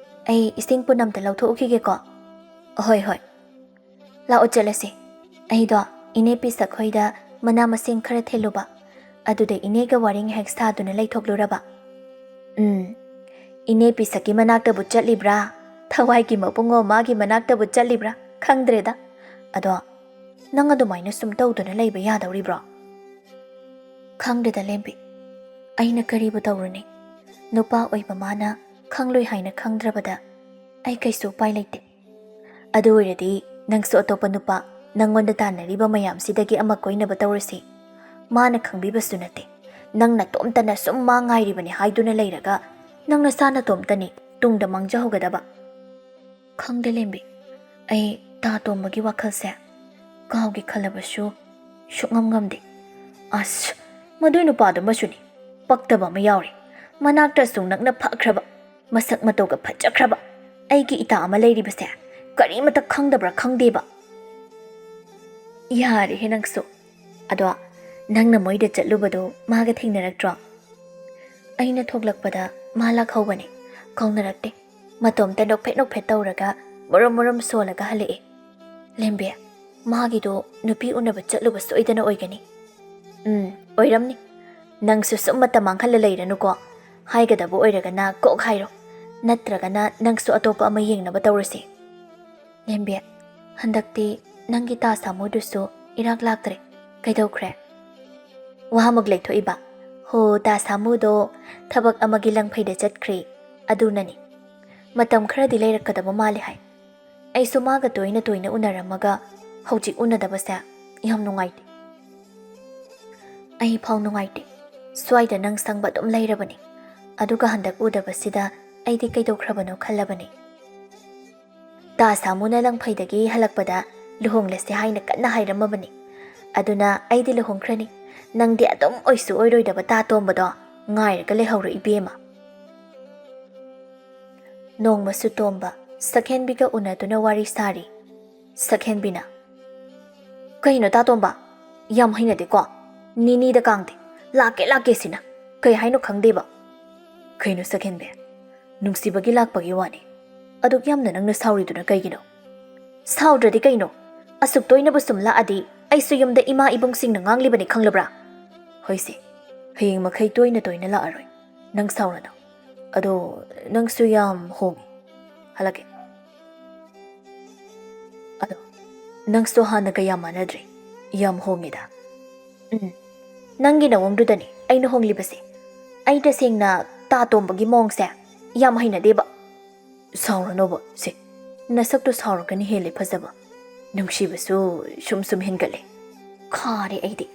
ꯑꯩ ꯏꯁꯤꯡ ꯄꯨꯟꯅꯝꯇ ꯂꯧꯊꯣꯛꯎꯈꯤꯒꯦꯀꯣ. ꯍꯣꯏ ꯍꯣꯏ. ꯂꯥꯛꯑꯣ ꯆꯠꯂꯁꯤ. ꯑꯩꯗꯣ ꯏꯅꯦ ꯄꯤꯁꯛ ꯈꯣꯏꯗ ꯃꯅꯥ ꯃꯁꯤꯡ ꯈꯔ ꯊꯤꯜꯂꯨꯕ. ꯑꯗꯨꯗ ꯏꯅꯦꯒ ꯋꯥꯔꯤ ꯉꯥꯏꯍꯥꯛ ꯁꯥꯗꯨꯅ ꯂꯩꯊꯣꯛꯂꯨꯔꯕ꯫ ꯏꯅꯦ ꯄꯤꯁꯛꯀꯤ ꯃꯅꯥꯛꯇꯕꯨ ꯆꯠꯂꯤꯕ꯭ꯔꯥ, ꯊꯋꯥꯏꯒꯤ ꯃꯕꯨꯡꯉꯣ ꯃꯥꯒꯤ ꯃꯅꯥꯛꯇꯕꯨ ꯆꯠꯂꯤꯕ꯭ꯔꯥ ꯈꯪꯗ꯭ꯔꯦꯗ꯫ ꯑꯗꯣ ꯅꯪ ꯑꯗꯨꯃꯥꯏꯅ ꯁꯨꯝ ꯇꯧꯗꯨꯅ ꯂꯩꯕ ꯌꯥꯗꯧꯔꯤꯕ꯭ꯔꯣ? ꯈꯪꯗꯦꯗ ꯂꯦꯝꯕꯤ, ꯑꯩꯅ ꯀꯔꯤꯕꯨ ꯇꯧꯔꯨꯅꯤ? ꯅꯨꯄꯥ ꯑꯣꯏꯕ ꯃꯥꯅ ꯈꯪꯂꯣꯏ ꯍꯥꯏꯅ ꯈꯪꯗ꯭ꯔꯕꯗ ꯑꯩ ꯀꯩꯁꯨ ꯎꯄꯥꯏ ꯂꯩꯇꯦ꯫ ꯑꯗꯨ ꯑꯣꯏꯔꯗꯤ ꯅꯪꯁꯨ ꯑꯇꯣꯞꯄ ꯅꯨꯄꯥ ꯅꯪꯉꯣꯟꯗ ꯇꯥꯟꯅꯔꯤꯕ ꯃꯌꯥꯝꯁꯤꯗꯒꯤ ꯑꯃ ꯀꯣꯏꯅꯕ ꯇꯧꯔꯁꯤ꯫ ꯃꯥꯅ ꯈꯪꯕꯤꯕꯁꯨ ꯅꯠꯇꯦ, ꯅꯪ ꯅꯇꯣꯝꯇꯅ ꯁꯨꯝ ꯃꯥ ꯉꯥꯏꯔꯤꯕꯅꯤ ꯍꯥꯏꯗꯨꯅ ꯂꯩꯔꯒ ꯅꯪ ꯅꯁꯥ ꯅꯇꯣꯝꯇꯅꯤ ꯇꯨꯡꯗ ꯃꯥꯡꯖꯍꯧꯒꯗꯕ꯫ ꯈꯪꯗꯦ ꯂꯦꯝꯕꯤ, ꯑꯩ ꯇꯥ ꯇꯣꯝꯕꯒꯤ ꯋꯥꯈꯜꯁꯦ ꯀꯥꯎꯒꯦ ꯈꯜꯂꯕꯁꯨ ꯁꯨꯛꯉꯝ ꯉꯝꯗꯦ꯫ ꯑꯁ, ꯃꯗꯨꯏ ꯅꯨꯄꯥꯗꯨꯃꯁꯨꯅꯤ, ꯄꯛꯇꯕ ꯑꯃ ꯌꯥꯎꯔꯤ꯫ ꯃꯅꯥꯛꯇꯁꯨ ꯅꯛꯅ ꯐꯈ꯭ꯔꯕ, ꯃꯁꯛ ꯃꯇꯧꯒ ꯐꯖꯈ꯭ꯔꯕ ꯑꯩꯒꯤ ꯏꯇꯥ ꯑꯃ ꯂꯩꯔꯤꯕꯁꯦ ꯀꯔꯤꯃꯇ ꯈꯪꯗꯕ꯭ꯔꯥ ꯈꯪꯗꯦꯕ꯫ ꯌꯥꯔꯦꯍꯦ ꯅꯪꯁꯨ꯫ ꯑꯗꯣ ꯅꯪꯅ ꯃꯣꯏꯗ ꯆꯠꯂꯨꯕꯗꯣ ꯃꯥꯒ ꯊꯦꯡꯅꯔꯛꯇ꯭ꯔꯣ? ꯑꯩꯅ ꯊꯣꯛꯂꯛꯄꯗ ꯃꯥ ꯂꯥꯛꯍꯧꯕꯅꯤ, ꯀꯧꯅꯔꯛꯇꯦ꯫ ꯃꯇꯣꯝꯇ ꯅꯣꯛꯐꯦꯠ ꯅꯣꯛꯐꯦꯠ ꯇꯧꯔꯒ ꯃꯔꯨꯝ ꯃꯔꯨꯝ ꯁꯣꯜꯂꯒ ꯍꯜꯂꯛꯑꯦ꯫ ꯂꯦꯝꯕꯤ, ꯃꯥꯒꯤꯗꯣ ꯅꯨꯄꯤ ꯎꯅꯕ ꯆꯠꯂꯨꯕ ꯁꯣꯏꯗꯅ ꯑꯣꯏꯒꯅꯤ꯫ ꯑꯣꯏꯔꯝꯅꯤ꯫ ꯅꯪꯁꯨ ꯁꯨꯝ ꯃꯇꯝ ꯃꯥꯡꯍꯜꯂ ꯂꯩꯔꯅꯨꯀꯣ꯫ ꯍꯥꯏꯒꯗꯕ ꯑꯣꯏꯔꯒꯅ ꯀꯣꯛ ꯍꯥꯏꯔꯣ, ꯅꯠꯇ꯭ꯔꯒꯅ ꯅꯪꯁꯨ ꯑꯇꯣꯞꯄ ꯑꯃ ꯌꯦꯡꯅꯕ ꯇꯧꯔꯁꯤ꯫ ꯂꯦꯝꯕꯤ, ꯍꯟꯗꯛꯇꯤ ꯅꯪꯒꯤ ꯇꯥ ꯁꯥꯃꯨꯗꯨꯁꯨ ꯏꯔꯥꯛ ꯂꯥꯛꯇ꯭ꯔꯦ, ꯀꯩꯗꯧꯈ꯭ꯔꯦ? ꯋꯥꯃꯨꯛ ꯂꯩꯊꯣꯛꯏꯕ? ꯍꯣ, ꯇꯥ ꯁꯥꯃꯨꯗꯣ ꯊꯕꯛ ꯑꯃꯒꯤ ꯂꯪꯐꯩꯗ ꯆꯠꯈ꯭ꯔꯦ, ꯑꯗꯨꯅꯅꯤ꯫ ꯃꯇꯝ ꯈꯔꯗꯤ ꯂꯩꯔꯛꯀꯗꯕ ꯃꯥꯜꯂꯦ ꯍꯥꯏ꯫ ꯑꯩꯁꯨ ꯃꯥꯒ ꯇꯣꯏꯅ ꯇꯣꯏꯅ ꯎꯅꯔꯝꯃꯒ ꯍꯧꯖꯤꯛ ꯎꯅꯗꯕꯁꯦ ꯌꯥꯝ ꯅꯨꯡꯉꯥꯏꯇꯦ꯫ ꯑꯩ ꯐꯥꯎ ꯅꯨꯡꯉꯥꯏꯇꯦ꯫ ꯁ꯭ꯋꯥꯏꯗ ꯅꯪ ꯁꯪꯕ ꯑꯗꯨꯝ ꯂꯩꯔꯕꯅꯤ, ꯑꯗꯨꯒ ꯍꯟꯗꯛ ꯎꯗꯕꯁꯤꯗ ꯑꯩꯗꯤ ꯀꯩꯗꯧꯈ꯭ꯔꯕꯅꯣ ꯈꯜꯂꯕꯅꯤ꯫ ꯇꯥ ꯁꯥꯃꯨꯅ ꯂꯪꯐꯩꯗꯒꯤ ꯍꯜꯂꯛꯄꯗ ꯂꯨꯍꯣꯡꯂꯁꯦ ꯍꯥꯏꯅ ꯀꯟꯅ ꯍꯥꯏꯔꯝꯃꯕꯅꯤ꯫ ꯑꯗꯨꯅ ꯑꯩꯗꯤ ꯂꯨꯍꯣꯡꯈ꯭ꯔꯅꯤ꯫ ꯅꯪꯗꯤ ꯑꯗꯨꯝ ꯑꯣꯏꯁꯨ ꯑꯣꯏꯔꯣꯏꯗꯕ ꯇꯥ ꯇꯣꯝꯕꯗꯣ ꯉꯥꯏꯔꯒ ꯂꯩꯍꯧꯔꯣ ꯏꯕꯦꯝꯃ꯫ ꯅꯣꯡꯃꯁꯨ ꯇꯣꯝꯕ ꯁꯛꯍꯦꯟꯕꯤꯒ ꯎꯅꯗꯨꯅ ꯋꯥꯔꯤ ꯁꯥꯔꯤ꯫ ꯁꯛꯍꯦꯟꯕꯤꯅ, ꯀꯩꯅꯣ ꯇꯥ ꯇꯣꯝꯕ, ꯌꯥꯝ ꯍꯩꯅꯗꯦꯀꯣ, ꯅꯤꯅꯤꯗ ꯀꯥꯡꯗꯦ, ꯂꯥꯛꯀꯦ ꯂꯥꯛꯀꯦ ꯁꯤꯅ ꯀꯩ ꯍꯥꯏꯅꯣ ꯈꯪꯗꯦꯕ꯫ ꯀꯩꯅꯣ ꯁꯛꯍꯦꯟꯕꯤ, ꯅꯨꯡꯁꯤꯕꯒꯤ ꯂꯥꯛꯄꯒꯤ ꯋꯥꯅꯤ, ꯑꯗꯨꯛ ꯌꯥꯝꯅ ꯅꯪꯅ ꯁꯥꯎꯔꯤꯗꯨꯅ ꯀꯩꯒꯤꯅꯣ? ꯁꯥꯎꯗ꯭ꯔꯗꯤ ꯀꯩꯅꯣ, ꯑꯁꯨꯛ ꯇꯣꯏꯅꯕꯨ ꯁꯨꯝ ꯂꯥꯛꯑꯗꯤ ꯑꯩꯁꯨ ꯌꯨꯝꯗ ꯏꯃꯥ ꯏꯕꯨꯡꯁꯤꯡꯅ ꯉꯥꯡꯂꯤꯕꯅꯤ ꯈꯪꯂꯕ꯭ꯔꯥ? ꯍꯣꯏꯁꯦ, ꯍꯌꯦꯡ ꯃꯈꯩ ꯇꯣꯏꯅ ꯇꯣꯏꯅ ꯂꯥꯛꯑꯔꯣꯏ, ꯅꯪ ꯁꯥꯎꯔꯅꯨ꯫ ꯑꯗꯣ ꯅꯪꯁꯨ ꯌꯥꯝ ꯍꯣꯡꯉꯤ, ꯍꯜꯂꯛꯀꯦ꯫ ꯑꯗꯣ ꯅꯪꯁꯨ ꯍꯥꯟꯅꯒ ꯌꯥꯝ ꯃꯥꯟꯅꯗ꯭ꯔꯤ, ꯌꯥꯝ ꯍꯣꯡꯉꯤꯗ꯫ ꯅꯪꯒꯤ ꯅꯋꯣꯡꯗꯨꯗꯅꯤ ꯑꯩꯅ ꯍꯣꯡꯂꯤꯕꯁꯦ꯫ ꯑꯩ ꯇꯁꯦꯡꯅ ꯇꯥ ꯇꯣꯝꯕꯒꯤ ꯃꯑꯣꯡꯁꯦ ꯌꯥꯝ ꯍꯩꯅꯗꯦꯕ꯫ ꯁꯥꯎꯔꯅꯣꯕ ꯁꯦ, ꯅꯁꯛꯇꯨ ꯁꯥꯎꯔꯒꯅꯤ ꯍꯦꯜꯂꯦ ꯐꯖꯕ, ꯅꯨꯡꯁꯤꯕꯁꯨ ꯁꯨꯝ ꯁꯨꯝ ꯍꯦꯟꯒꯠꯂꯦ꯫ ꯈꯥꯔꯦ ꯑꯩꯗꯤ꯫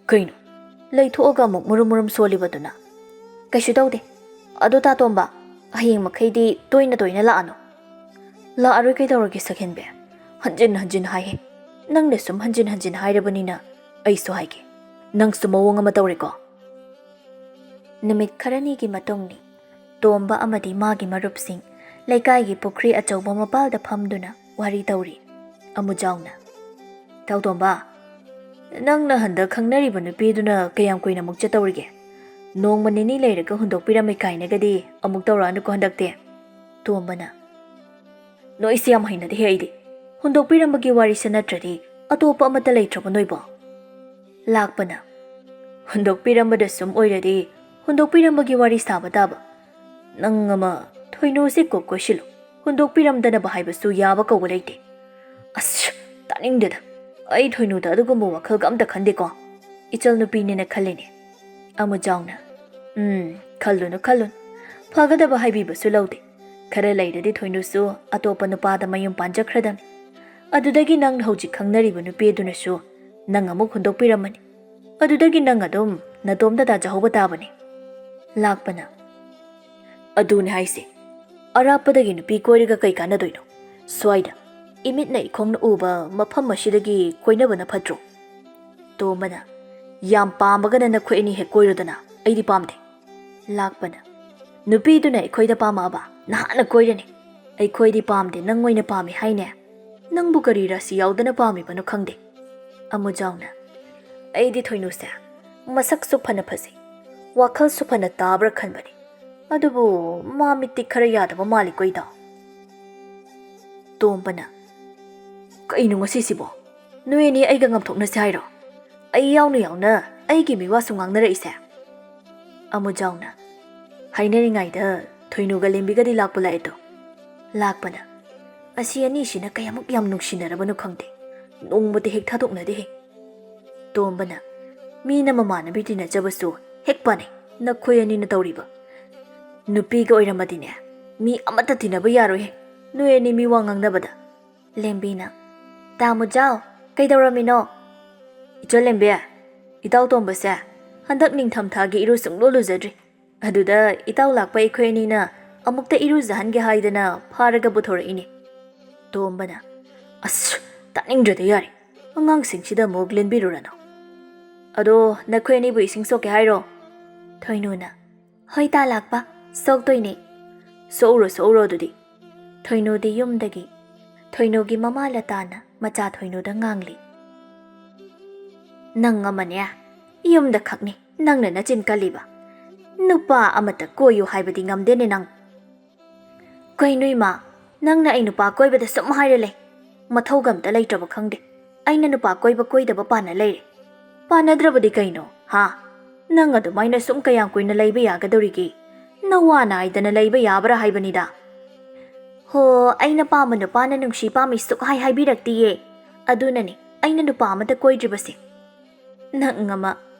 ꯀꯩꯅꯣ, ꯂꯩꯊꯣꯛꯑꯒ ꯑꯃꯨꯛ ꯃꯨꯔꯨꯝ ꯃꯨꯔꯨꯝ ꯁꯣꯜꯂꯤꯕꯗꯨꯅ? ꯀꯩꯁꯨ ꯇꯧꯗꯦ꯫ ꯑꯗꯣ ꯇꯥ ꯇꯣꯝꯕ, ꯍꯌꯦꯡ ꯃꯈꯩꯗꯤ ꯇꯣꯏꯅ ꯇꯣꯏꯅ ꯂꯥꯛꯑꯅꯨ꯫ ꯂꯥꯛꯑꯔꯣꯏ ꯀꯩꯗꯧꯔꯒꯦ ꯁꯛꯍꯦꯟꯕꯤ? ꯍꯟꯖꯤꯟ ꯍꯟꯖꯤꯟ ꯍꯥꯏꯍꯦ꯫ ꯅꯪꯅ ꯁꯨꯝ ꯍꯟꯖꯤꯟ ꯍꯟꯖꯤꯟ ꯍꯥꯏꯔꯕꯅꯤꯅ ꯑꯩꯁꯨ ꯍꯥꯏꯒꯦ, ꯅꯪꯁꯨ ꯃꯑꯣꯡ ꯑꯃ ꯇꯧꯔꯦꯀꯣ꯫ ꯅꯨꯃꯤꯠ ꯈꯔꯅꯤꯒꯤ ꯃꯇꯨꯡꯅꯤ꯫ ꯇꯣꯝꯕ ꯑꯃꯗꯤ ꯃꯥꯒꯤ ꯃꯔꯨꯞꯁꯤꯡ ꯂꯩꯀꯥꯏꯒꯤ ꯄꯨꯈ꯭ꯔꯤ ꯑꯆꯧꯕ ꯃꯄꯥꯜꯗ ꯐꯝꯗꯨꯅ ꯋꯥꯔꯤ ꯇꯧꯔꯤ꯫ ꯑꯃꯨꯖꯥꯎꯅ, ꯇꯥꯎ ꯇꯣꯝꯕ, ꯅꯪꯅ ꯍꯟꯗꯛ ꯈꯪꯅꯔꯤꯕ ꯅꯨꯄꯤꯗꯨꯅ ꯀꯌꯥꯝ ꯀꯨꯏꯅ ꯑꯃꯨꯛ ꯆꯠꯇꯧꯔꯤꯒꯦ? ꯅꯣꯡꯃ ꯅꯤꯅꯤ ꯂꯩꯔꯒ ꯍꯨꯟꯗꯣꯛꯄꯤꯔꯝꯃꯦ ꯀꯥꯏꯅꯒꯗꯤ ꯑꯃꯨꯛ ꯇꯧꯔꯛꯑꯅꯨꯀꯣ ꯍꯟꯗꯛꯇꯤ꯫ ꯇꯣꯝꯕꯅ, ꯅꯣꯏꯁꯤ ꯌꯥꯝ ꯍꯩꯅꯗꯦꯍꯦ ꯑꯩꯗꯤ꯫ ꯍꯨꯟꯗꯣꯛꯄꯤꯔꯝꯕꯒꯤ ꯋꯥꯔꯤꯁꯦ ꯅꯠꯇ꯭ꯔꯗꯤ ꯑꯇꯣꯞꯄ ꯑꯃꯠꯇ ꯂꯩꯇ꯭ꯔꯕ ꯅꯣꯏꯕꯣ? ꯂꯥꯛꯄꯅ, ꯍꯨꯟꯗꯣꯛꯄꯤꯔꯝꯕꯗ ꯁꯨꯝ ꯑꯣꯏꯔꯗꯤ ꯍꯨꯟꯗꯣꯛꯄꯤꯔꯝꯕꯒꯤ ꯋꯥꯔꯤ ꯁꯥꯕ ꯇꯥꯕ꯫ ꯅꯪ ꯑꯃ ꯊꯣꯏꯅꯣꯁꯤ ꯀꯣꯛ ꯀꯣꯏꯁꯤꯜꯂꯨ, ꯍꯨꯟꯗꯣꯛꯄꯤꯔꯝꯗꯅꯕ ꯍꯥꯏꯕꯁꯨ ꯌꯥꯕ ꯀꯧꯕ ꯂꯩꯇꯦ꯫ ꯑꯁ, ꯇꯥꯅꯤꯡꯗꯦꯗ, ꯑꯩ ꯊꯣꯏꯅꯣꯗ ꯑꯗꯨꯒꯨꯝꯕ ꯋꯥꯈꯜꯒ ꯑꯝꯇ ꯈꯟꯗꯦꯀꯣ, ꯏꯆꯜ ꯅꯨꯄꯤꯅꯦꯅ ꯈꯜꯂꯤꯅꯦ꯫ ꯑꯃꯨꯖꯥꯎꯅ, ꯈꯜꯂꯨꯅꯨ ꯈꯜꯂꯨꯅꯨ, ꯐꯒꯗꯕ ꯍꯥꯏꯕꯤꯕꯁꯨ ꯂꯧꯗꯦ꯫ ꯈꯔ ꯂꯩꯔꯗꯤ ꯊꯣꯏꯅꯨꯁꯨ ꯑꯇꯣꯞꯄ ꯅꯨꯄꯥꯗ ꯃꯌꯨꯝ ꯄꯥꯟꯖꯈ꯭ꯔꯗꯝꯅꯤ꯫ ꯑꯗꯨꯗꯒꯤ ꯅꯪꯅ ꯍꯧꯖꯤꯛ ꯈꯪꯅꯔꯤꯕ ꯅꯨꯄꯤꯗꯨꯅꯁꯨ ꯅꯪ ꯑꯃꯨꯛ ꯍꯨꯟꯗꯣꯛꯄꯤꯔꯝꯃꯅꯤ꯫ ꯑꯗꯨꯗꯒꯤ ꯅꯪ ꯑꯗꯨꯝ ꯅꯇꯣꯝꯇ ꯇꯥꯖꯍꯧꯕ ꯇꯥꯕꯅꯤ꯫ ꯂꯥꯛꯄꯅ, ꯑꯗꯨꯅꯦ ꯍꯥꯏꯁꯦ, ꯑꯔꯥꯞꯄꯗꯒꯤ ꯅꯨꯄꯤ ꯀꯣꯏꯔꯒ ꯀꯩ ꯀꯥꯟꯅꯗꯣꯏꯅꯣ? ꯁ꯭ꯋꯥꯏꯗ ꯏꯃꯤꯠꯅ ꯏꯈꯣꯡꯅ ꯎꯕ ꯃꯐꯝ ꯑꯁꯤꯗꯒꯤ ꯀꯣꯏꯅꯕꯅ ꯐꯠꯇ꯭ꯔꯣ? ꯇꯣꯝꯕꯅ, ꯌꯥꯝ ꯄꯥꯝꯃꯒꯅ ꯅꯈꯣꯏ ꯑꯅꯤ ꯍꯦꯛ ꯀꯣꯏꯔꯣꯗꯅ, ꯑꯩꯗꯤ ꯄꯥꯝꯗꯦ꯫ ꯂꯥꯛꯄꯅ, ꯅꯨꯄꯤꯗꯨꯅ ꯑꯩꯈꯣꯏꯗ ꯄꯥꯝꯃꯛꯑꯕ ꯅꯍꯥꯟꯅ ꯀꯣꯏꯔꯅꯤ꯫ ꯑꯩꯈꯣꯏꯗꯤ ꯄꯥꯝꯗꯦ, ꯅꯪ ꯑꯣꯏꯅ ꯄꯥꯝꯃꯤ ꯍꯥꯏꯅꯦ? ꯅꯪꯕꯨ ꯀꯔꯤ ꯔꯥꯁꯤ ꯌꯥꯎꯗꯅ ꯄꯥꯝꯃꯤꯕꯅꯣ ꯈꯪꯗꯦ꯫ ꯑꯃꯨꯖꯥꯎꯅ, ꯑꯩꯗꯤ ꯊꯣꯏꯅꯨꯁꯦ ꯃꯁꯛꯁꯨ ꯐꯅ ꯐꯖꯩ, ꯋꯥꯈꯜꯁꯨ ꯐꯅ ꯇꯥꯕ꯭ꯔꯥ ꯈꯟꯕꯅꯤ, ꯑꯗꯨꯕꯨ ꯃꯥ ꯃꯤꯠꯇꯤ ꯈꯔ ꯌꯥꯗꯕ ꯃꯥꯜꯂꯤꯀꯣ ꯏꯇꯥꯎ꯫ ꯇꯣꯝꯕꯅ, ꯀꯩꯅꯣ ꯉꯁꯤꯁꯤꯕꯣ? ꯅꯣꯏ ꯑꯅꯤ ꯑꯩꯒ ꯉꯝꯊꯣꯛꯅꯁꯦ ꯍꯥꯏꯔꯣ? ꯑꯩ ꯌꯥꯎꯅ ꯌꯥꯎꯅ ꯑꯩꯒꯤ ꯃꯤꯋꯥ ꯁꯨꯝ ꯉꯥꯡꯅꯔꯛꯏꯁꯦ? ꯑꯃꯨꯖꯥꯎꯅ ꯍꯥꯏꯅꯔꯤꯉꯩꯗ ꯊꯣꯏꯅꯨꯒ ꯂꯦꯝꯕꯤꯒꯗꯤ ꯂꯥꯛꯄ ꯂꯥꯛꯑꯦꯗꯣ. ꯂꯥꯛꯄꯅ ꯑꯁꯤ ꯑꯅꯤꯁꯤꯅ ꯀꯌꯥꯃꯨꯛ ꯌꯥꯝ ꯅꯨꯡꯁꯤꯅꯔꯕꯅꯣ ꯈꯪꯗꯦ. ꯅꯣꯡꯃꯗꯤ ꯍꯦꯛ ꯊꯥꯗꯣꯛꯅꯗꯦꯍꯦ. ꯇꯣꯝꯕꯅ ꯃꯤꯅ ꯃꯃꯥꯟꯅꯕꯤ ꯇꯤꯟꯅꯖꯕꯁꯨ ꯍꯦꯛ ꯄꯥꯅꯩ ꯅꯈꯣꯏ ꯑꯅꯤꯅ ꯇꯧꯔꯤꯕ. ꯅꯨꯄꯤꯒ ꯑꯣꯏꯔꯝꯃꯗꯤꯅꯦ ꯃꯤ ꯑꯃꯠꯇ ꯇꯤꯟꯅꯕ ꯌꯥꯔꯣꯏꯍꯦ ꯅꯣꯏ ꯑꯅꯤ ꯃꯤ ꯋꯥ ꯉꯥꯡꯅꯕꯗ. ꯂꯦꯝꯕꯤꯅ ꯇꯥꯃꯨꯖꯥꯎ ꯀꯩꯗꯧꯔꯝꯃꯤꯅꯣ? ꯏꯆꯜ ꯂꯦꯝꯕꯤ, ꯏꯇꯥꯎ ꯇꯣꯝꯕꯁꯦ ꯍꯟꯗꯛ ꯅꯤꯡꯊꯝꯊꯥꯒꯤ ꯏꯔꯨ ꯁꯨꯡꯂꯨ ꯂꯨꯖꯗ꯭ꯔꯤ. ꯑꯗꯨꯗ ꯏꯇꯥꯎ ꯂꯥꯛꯄ ꯑꯩꯈꯣꯏ ꯑꯅꯤꯅ ꯑꯃꯨꯛꯇ ꯏꯔꯨꯖꯍꯟꯒꯦ ꯍꯥꯏꯗꯅ ꯐꯥꯔꯒ ꯄꯨꯊꯣꯔꯛꯏꯅꯤ. ꯇꯣꯝꯕꯅ ꯑꯁ ꯇꯥꯅꯤꯡꯗ꯭ꯔꯗꯤ ꯌꯥꯔꯦ. ꯑꯉꯥꯡꯁꯤꯡꯁꯤꯗ ꯑꯃꯨꯛ ꯂꯦꯟꯕꯤꯔꯨꯔꯅꯣ. ꯑꯗꯣ ꯅꯈꯣꯏ ꯑꯅꯤꯕꯨ ꯏꯁꯤꯡ ꯁꯣꯛꯀꯦ ꯍꯥꯏꯔꯣ? ꯊꯣꯏꯅꯨꯅ ꯍꯣꯏ ꯇꯥ ꯂꯥꯛꯄ ꯁꯣꯛꯇꯣꯏꯅꯦ. ꯁꯣꯛꯎꯔꯣ ꯑꯗꯨꯗꯤ. ꯊꯣꯏꯅꯨꯗꯤ ꯌꯨꯝꯗꯒꯤ ꯊꯣꯏꯅꯨꯒꯤ ꯃꯃꯥ ꯂꯇꯥꯅ ꯃꯆꯥ ꯊꯣꯏꯅꯨꯗ ꯉꯥꯡꯂꯤ. ꯅꯪ ꯑꯃꯅꯦ ꯌꯨꯝꯗ ꯈꯛꯅꯤ ꯅꯪꯅ ꯅꯆꯤꯟ ꯀꯜꯂꯤꯕ. ꯅꯨꯄꯥ ꯑꯃꯠꯇ ꯀꯣꯏꯌꯨ ꯍꯥꯏꯕꯗꯤ ꯉꯝꯗꯦꯅꯦ ꯅꯪ. ꯀꯩꯅꯣ ꯏꯃꯥ, ꯅꯪꯅ ꯑꯩ ꯅꯨꯄꯥ ꯀꯣꯏꯕꯗ ꯁꯨꯝ ꯍꯥꯏꯔ ꯂꯩ. ꯃꯊꯧꯒ ꯑꯝꯇ ꯂꯩꯇ꯭ꯔꯕ ꯈꯪꯗꯦ. ꯑꯩꯅ ꯅꯨꯄꯥ ꯀꯣꯏꯕ ꯀꯣꯏꯗꯕ ꯄꯥꯟꯅ ꯂꯩꯔꯦ. ꯄꯥꯟꯅꯗ꯭ꯔꯕꯗꯤ ꯀꯩꯅꯣ ꯍꯥ? ꯅꯪ ꯑꯗꯨꯃꯥꯏꯅ ꯁꯨꯝ ꯀꯌꯥꯝ ꯀꯨꯏꯅ ꯂꯩꯕ ꯌꯥꯒꯗꯧꯔꯤꯒꯦ? ꯅꯋꯥ ꯅꯥꯏꯗꯅ ꯂꯩꯕ ꯌꯥꯕ꯭ꯔꯥ ꯍꯥꯏꯕꯅꯤꯗ. ꯍꯣ, ꯑꯩꯅ ꯄꯥꯝꯕ ꯅꯨꯄꯥꯅ ꯅꯨꯡꯁꯤ ꯄꯥꯝꯃꯤ ꯁꯨꯛꯍꯥꯏ ꯍꯥꯏꯕꯤꯔꯛꯇꯤꯌꯦ. ꯑꯗꯨꯅꯅꯦ ꯑꯩꯅ ꯅꯨꯄꯥ ꯑꯃꯠꯇ ꯀꯣꯏꯗ꯭ꯔꯤꯕꯁꯦ. ꯅꯪ ꯑꯃ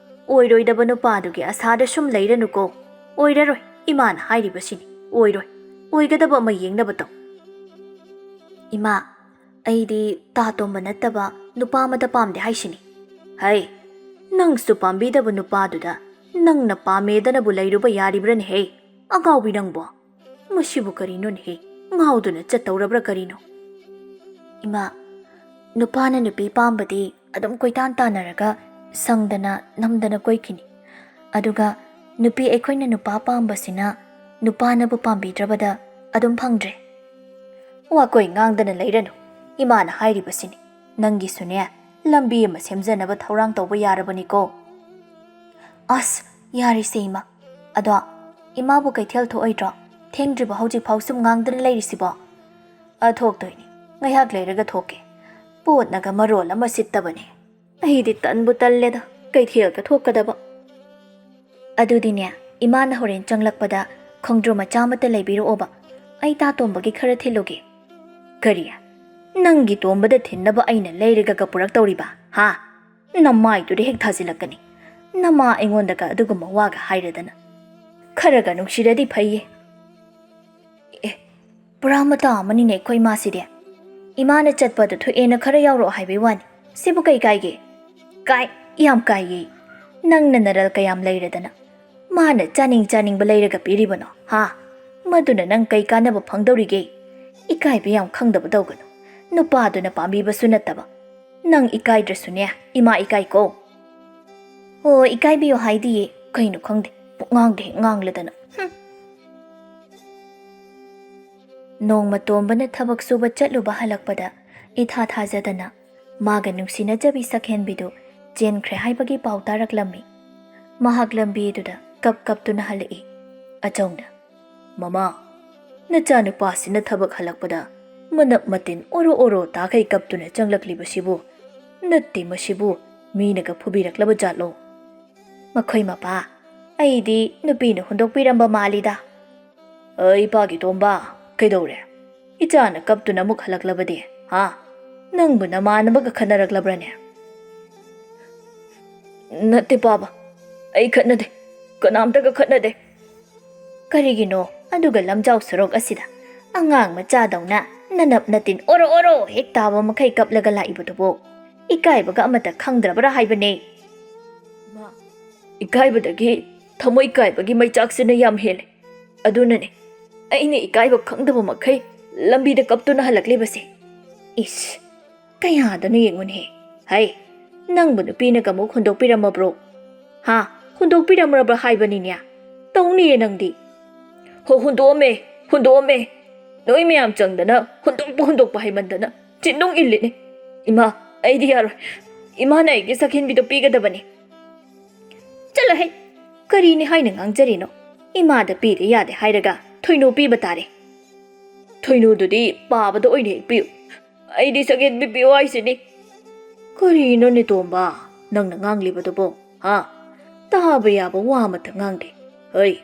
ꯑꯣꯏꯔꯣꯏꯗꯕ ꯅꯨꯄꯥꯗꯨꯒꯤ ꯑꯁꯥꯗ ꯁꯨꯝ ꯂꯩꯔꯅꯨꯀꯣ. ꯑꯣꯏꯔꯔꯣꯏ ꯏꯃꯥꯅ ꯍꯥꯏꯔꯤꯕꯁꯤꯅꯤ. ꯑꯣꯏꯔꯣꯏ. ꯑꯣꯏꯒꯗꯕ ꯑꯃ ꯌꯦꯡꯅꯕ ꯇꯧ. ꯏꯃꯥ, ꯑꯩꯗꯤ ꯇꯥ ꯇꯣꯝꯕ ꯅꯠꯇꯕ ꯅꯨꯄꯥ ꯑꯃꯗ ꯄꯥꯝꯗꯦ ꯍꯥꯏꯁꯤꯅꯤ. ꯍꯩ, ꯅꯪꯁꯨ ꯄꯥꯝꯕꯤꯗꯕ ꯅꯨꯄꯥꯗꯨꯗ ꯅꯪꯅ ꯄꯥꯝꯃꯦꯗꯅꯕꯨ ꯂꯩꯔꯨꯕ ꯌꯥꯔꯤꯕ꯭ꯔꯅꯦꯍꯦ? ꯑꯉꯥꯎꯕꯤ ꯅꯪꯕꯣ. ꯃꯁꯤꯕꯨ ꯀꯔꯤꯅꯣꯅꯦꯍꯦ? ꯉꯥꯎꯗꯨꯅ ꯆꯠꯇꯧꯔꯕ꯭ꯔꯥ ꯀꯔꯤꯅꯣ? ꯏꯃꯥ, ꯅꯨꯄꯥꯅ ꯅꯨꯄꯤ ꯄꯥꯝꯕꯗꯤ ꯑꯗꯨꯝ ꯀꯣꯏꯇꯥꯟ ꯇꯥꯟꯅꯔꯒ ꯁꯪꯗꯅ ꯅꯝꯗꯅ ꯀꯣꯏꯈꯤꯅꯤ. ꯑꯗꯨꯒ ꯅꯨꯄꯤ ꯑꯩꯈꯣꯏꯅ ꯅꯨꯄꯥ ꯄꯥꯝꯕꯁꯤꯅ ꯅꯨꯄꯥꯅꯕꯨ ꯄꯥꯝꯕꯤꯗ꯭ꯔꯕꯗ ꯑꯗꯨꯝ ꯐꯪꯗ꯭ꯔꯦ. ꯋꯥꯀꯣꯏ ꯉꯥꯡꯗꯅ ꯂꯩꯔꯅꯨ. ꯏꯃꯥꯅ ꯍꯥꯏꯔꯤꯕꯁꯤꯅꯤ. ꯅꯪꯒꯤꯁꯨꯅꯦ ꯂꯝꯕꯤ ꯑꯃ ꯁꯦꯝꯖꯅꯕ ꯊꯧꯔꯥꯡ ꯇꯧꯕ ꯌꯥꯔꯕꯅꯤꯀꯣ. ꯑꯁ ꯌꯥꯔꯤꯁꯦ ꯏꯃꯥ. ꯑꯗꯣ ꯏꯃꯥꯕꯨ ꯀꯩꯊꯦꯜ ꯊꯣꯛꯑꯣꯏꯗ꯭ꯔꯣ? ꯊꯦꯡꯗ꯭ꯔꯤꯕ ꯍꯧꯖꯤꯛꯐꯥꯎ ꯁꯨꯝ ꯉꯥꯡꯗꯅ ꯂꯩꯔꯤꯁꯤꯕꯣ? ꯊꯣꯛꯇꯣꯏꯅꯤ. ꯉꯥꯏꯍꯥꯛ ꯂꯩꯔꯒ ꯊꯣꯛꯀꯦ. ꯄꯣꯠꯅꯒ ꯃꯔꯣꯜ ꯑꯃ ꯁꯤꯠꯇꯕꯅꯦ. ꯑꯩꯗꯤ ꯇꯟꯕꯨ ꯇꯜꯂꯦꯗ ꯀꯩꯊꯦꯜꯒ ꯊꯣꯛꯀꯗꯕ. ꯑꯗꯨꯗꯤꯅꯦ ꯏꯃꯥꯅ ꯍꯣꯔꯦꯟ ꯆꯪꯂꯛꯄꯗ ꯈꯣꯡꯗ꯭ꯔꯨꯝ ꯃꯆꯥ ꯑꯃꯠꯇ ꯂꯩꯕꯤꯔꯛꯑꯣꯕ. ꯑꯩ ꯇꯥ ꯇꯣꯝꯕꯒꯤ ꯈꯔ ꯊꯤꯜꯂꯨꯒꯦ. ꯀꯔꯤ? ꯅꯪꯒꯤ ꯇꯣꯝꯕꯗ ꯊꯤꯟꯅꯕ ꯑꯩꯅ ꯂꯩꯔꯒ ꯄꯨꯔꯛꯇꯧꯔꯤꯕ ꯍꯥ? ꯅꯃꯥꯏꯗꯨꯗ ꯍꯦꯛ ꯊꯥꯖꯤꯜꯂꯛꯀꯅꯤ. ꯅꯃꯥ ꯑꯩꯉꯣꯟꯗꯒ ꯑꯗꯨꯒꯨꯝꯕ ꯋꯥꯒ ꯍꯥꯏꯔꯗꯅ. ꯈꯔꯒ ꯅꯨꯡꯁꯤꯔꯗꯤ ꯐꯩꯌꯦ. ꯄꯨꯔꯥ ꯃꯇꯥ ꯑꯃꯅꯤꯅꯦ ꯑꯩꯈꯣꯏ ꯏꯃꯥꯁꯤꯗꯤ. ꯏꯃꯥꯅ ꯆꯠꯄꯗ ꯊꯣꯛꯑꯦꯅ ꯈꯔ ꯌꯥꯎꯔꯛꯑꯣ ꯍꯥꯏꯕꯩ ꯋꯥꯅꯤ. ꯁꯤꯕꯨ ꯀꯩ ꯀꯥꯏꯒꯦ? ꯌꯥꯝ ꯀꯥꯏꯌꯦ. ꯅꯪꯅ ꯅꯔꯜ ꯀꯌꯥꯝ ꯂꯩꯔꯗꯅ ꯃꯥꯅ ꯆꯥꯅꯤꯡꯕ ꯂꯩꯔꯒ ꯄꯤꯔꯤꯕꯅꯣ ꯍꯥ? ꯃꯗꯨꯅ ꯅꯪ ꯀꯩ ꯀꯥꯟꯅꯕ ꯐꯪꯗꯧꯔꯤꯒꯦ? ꯏꯀꯥꯏꯕ ꯌꯥꯝ ꯈꯪꯗꯕ ꯇꯧꯒꯅꯨ. ꯅꯨꯄꯥꯗꯨꯅ ꯄꯥꯝꯕꯤꯕꯁꯨ ꯅꯠꯇꯕ. ꯅꯪ ꯏꯀꯥꯏꯗ꯭ꯔꯁꯨꯅꯦ ꯏꯃꯥ ꯏꯀꯥꯏꯀꯣ. ꯍꯣ, ꯏꯀꯥꯏꯕꯤꯌꯣ ꯍꯥꯏꯗꯤꯌꯦ. ꯀꯩꯅꯣ ꯈꯪꯗꯦ ꯄꯨꯡꯉꯥꯡꯗ ꯍꯦꯛ ꯉꯥꯡꯂꯗꯅ. ꯅꯣꯡꯃ ꯇꯣꯝꯕꯅ ꯊꯕꯛ ꯁꯨꯕ ꯆꯠꯂꯨꯕ ꯍꯜꯂꯛꯄꯗ ꯏꯊꯥ ꯊꯥꯖꯗꯅ ꯃꯥꯒ ꯅꯨꯡꯁꯤꯅꯖꯕꯤ ꯁꯛꯍꯦꯟꯕꯤꯗꯨ ꯆꯦꯟꯈ꯭ꯔꯦ ꯍꯥꯏꯕꯒꯤ ꯄꯥꯎ ꯇꯥꯔꯛꯂꯝꯃꯤ. ꯃꯍꯥꯛ ꯂꯝꯕꯤꯗꯨꯗ ꯀꯞꯇꯨꯅ ꯍꯜꯂꯛꯏ. ꯑꯆꯧꯅ ꯃꯃꯥ, ꯅꯆꯥꯅꯨꯄꯥꯁꯤꯅ ꯊꯕꯛ ꯍꯜꯂꯛꯄꯗ ꯃꯅꯞ ꯃꯇꯤꯟ ꯑꯣꯔꯣ ꯇꯥꯈꯩ ꯀꯞꯇꯨꯅ ꯆꯪꯂꯛꯂꯤꯕꯁꯤꯕꯨ ꯅꯠꯇꯦ ꯃꯁꯤꯕꯨ ꯃꯤꯅꯒ ꯐꯨꯕꯤꯔꯛꯂꯕ ꯖꯥꯠꯂꯣ? ꯃꯈꯣꯏ ꯃꯄꯥ, ꯑꯩꯗꯤ ꯅꯨꯄꯤꯅ ꯍꯨꯟꯗꯣꯛꯄꯤꯔꯝꯕ ꯃꯥꯜꯂꯤꯗ. ꯏꯄꯥꯒꯤ ꯇꯣꯝꯕ, ꯀꯩꯗꯧꯔꯦ? ꯏꯆꯥꯅ ꯀꯞꯇꯨꯅ ꯑꯃꯨꯛ ꯍꯜꯂꯛꯂꯕꯗꯤ ꯍꯥ? ꯅꯪꯕꯨ ꯅꯃꯥꯟꯅꯕꯒ ꯈꯠꯅꯔꯛꯂꯕ꯭ꯔꯅꯦ? ꯅꯠꯇꯦ ꯄꯥꯕ, ꯑꯩ ꯈꯠꯅꯗꯦ. ꯀꯅꯥꯝꯇꯒ ꯈꯠꯅꯗꯦ. ꯀꯔꯤꯒꯤꯅꯣ ꯑꯗꯨꯒ ꯂꯝꯖꯥꯎ ꯁꯣꯔꯣꯛ ꯑꯁꯤꯗ ꯑꯉꯥꯡ ꯃꯆꯥꯗꯧꯅ ꯅꯅꯞ ꯅꯇꯤꯟ ꯑꯣꯔꯣ ꯍꯦꯛ ꯇꯥꯕ ꯃꯈꯩ ꯀꯞꯂꯒ ꯂꯥꯛꯏꯕꯗꯨꯕꯣ ꯏꯀꯥꯏꯕꯒ ꯑꯃꯠꯇ ꯈꯪꯗ꯭ꯔꯕ꯭ꯔꯥ ꯍꯥꯏꯕꯅꯦ? ꯏꯀꯥꯏꯕꯗꯒꯤ ꯊꯃꯣꯏ ꯀꯥꯏꯕꯒꯤ ꯃꯩꯆꯥꯛꯁꯤꯅ ꯌꯥꯝ ꯍꯦꯜꯂꯦ. ꯑꯗꯨꯅꯅꯦ ꯑꯩꯅ ꯏꯀꯥꯏꯕ ꯈꯪꯗꯕ ꯃꯈꯩ ꯂꯝꯕꯤꯗ ꯀꯞꯇꯨꯅ ꯍꯜꯂꯛꯂꯤꯕꯁꯦ. ꯏꯁ, ꯀꯌꯥꯗꯅꯣ ꯌꯦꯡꯉꯨꯅꯦꯍꯦ. ꯍꯩ, ꯅꯪꯕꯨ ꯅꯨꯄꯤꯅꯒ ꯑꯃꯨꯛ ꯍꯨꯟꯗꯣꯛꯄꯤꯔꯝꯃꯕ꯭ꯔꯣ? ꯍꯥ? ꯍꯨꯟꯗꯣꯛꯄꯤꯔꯝꯃꯕ꯭ꯔꯥ ꯍꯥꯏꯕꯅꯤꯅꯦ. ꯇꯧꯅꯤꯌꯦ ꯅꯪꯗꯤ. ꯍꯨꯟꯗꯣꯛꯑꯝꯃꯦ. ꯅꯣꯏ ꯃꯌꯥꯝ ꯆꯪꯗꯅ ꯍꯨꯟꯗꯣꯛꯄ ꯍꯩꯃꯟꯗꯅ ꯆꯤꯟꯅꯨꯡ ꯏꯜꯂꯤꯅꯦ. ꯏꯃꯥ, ꯑꯩꯗꯤ ꯌꯥꯔꯣꯏ. ꯏꯃꯥꯅ ꯑꯩꯒꯤ ꯁꯛꯍꯦꯟꯕꯤꯗꯣ ꯄꯤꯒꯗꯕꯅꯤ. ꯆꯠꯂꯣꯍꯦ, ꯀꯔꯤꯅꯤ ꯍꯥꯏꯅ ꯉꯥꯡꯖꯔꯤꯅꯣ? ꯏꯃꯥꯗ ꯄꯤꯗ ꯌꯥꯗꯦ ꯍꯥꯏꯔꯒ ꯊꯣꯏꯅꯨ ꯄꯤꯕ ꯇꯥꯔꯦ. ꯊꯣꯏꯅꯨꯗꯨꯗꯤ ꯄꯥꯕꯗ ꯑꯣꯏꯅ ꯍꯦꯛ ꯄꯤꯌꯨ. ꯑꯩꯗꯤ ꯁꯛꯍꯦꯟꯕꯤ ꯄꯤꯌꯨ ꯍꯥꯏꯁꯤꯅꯤ. ꯀꯔꯤꯅꯣꯅꯦ ꯇꯣꯝꯕ ꯅꯪꯅ ꯉꯥꯡꯂꯤꯕꯗꯨꯕꯣ ꯍꯥ? ꯇꯥꯕ ꯌꯥꯕ ꯋꯥ ꯑꯃꯠꯇ ꯉꯥꯡꯗꯦ꯫ ꯍꯩ,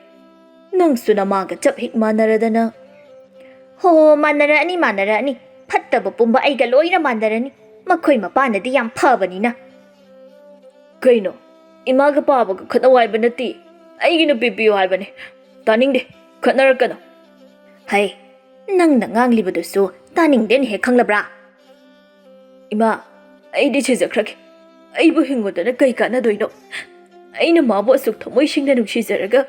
ꯅꯪꯁꯨ ꯅꯃꯥꯒ ꯆꯞ ꯍꯦꯛ ꯃꯥꯟꯅꯔꯗꯅ꯫ ꯍꯣ, ꯃꯥꯟꯅꯔꯛꯑꯅꯤ ꯃꯥꯟꯅꯔꯛꯑꯅꯤ, ꯐꯠꯇꯕ ꯄꯨꯝꯕ ꯑꯩꯒ ꯂꯣꯏꯅ ꯃꯥꯟꯅꯔꯅꯤ, ꯃꯈꯣꯏ ꯃꯄꯥꯅꯗꯤ ꯌꯥꯝ ꯐꯕꯅꯤꯅ꯫ ꯀꯩꯅꯣ, ꯏꯃꯥꯒ ꯄꯥꯕꯒ ꯈꯠꯅꯧ ꯍꯥꯏꯕ ꯅꯠꯇꯦ, ꯑꯩꯒꯤ ꯅꯨꯄꯤ ꯄꯤꯌꯨ ꯍꯥꯏꯕꯅꯦ, ꯇꯥꯅꯤꯡꯗꯦ, ꯈꯠꯅꯔꯛꯀꯅꯣ꯫ ꯍꯩ, ꯅꯪꯅ ꯉꯥꯡꯂꯤꯕꯗꯨꯁꯨ ꯇꯥꯅꯤꯡꯗꯦꯅ ꯍꯦꯛ ꯈꯪꯂꯕ꯭ꯔꯥ? ꯏꯃꯥ, ꯑꯩꯗꯤ ꯁꯤꯖꯈ꯭ꯔꯒꯦ, ꯑꯩꯕꯨ ꯍꯤꯡꯉꯨꯗꯅ ꯀꯩ ꯀꯥꯟꯅꯗꯣꯏꯅꯣ? ꯑꯩꯅ ꯃꯥꯕꯨ ꯑꯁꯨꯛ ꯊꯃꯣꯏ ꯁꯦꯡꯅ ꯅꯨꯡꯁꯤꯖꯔꯒ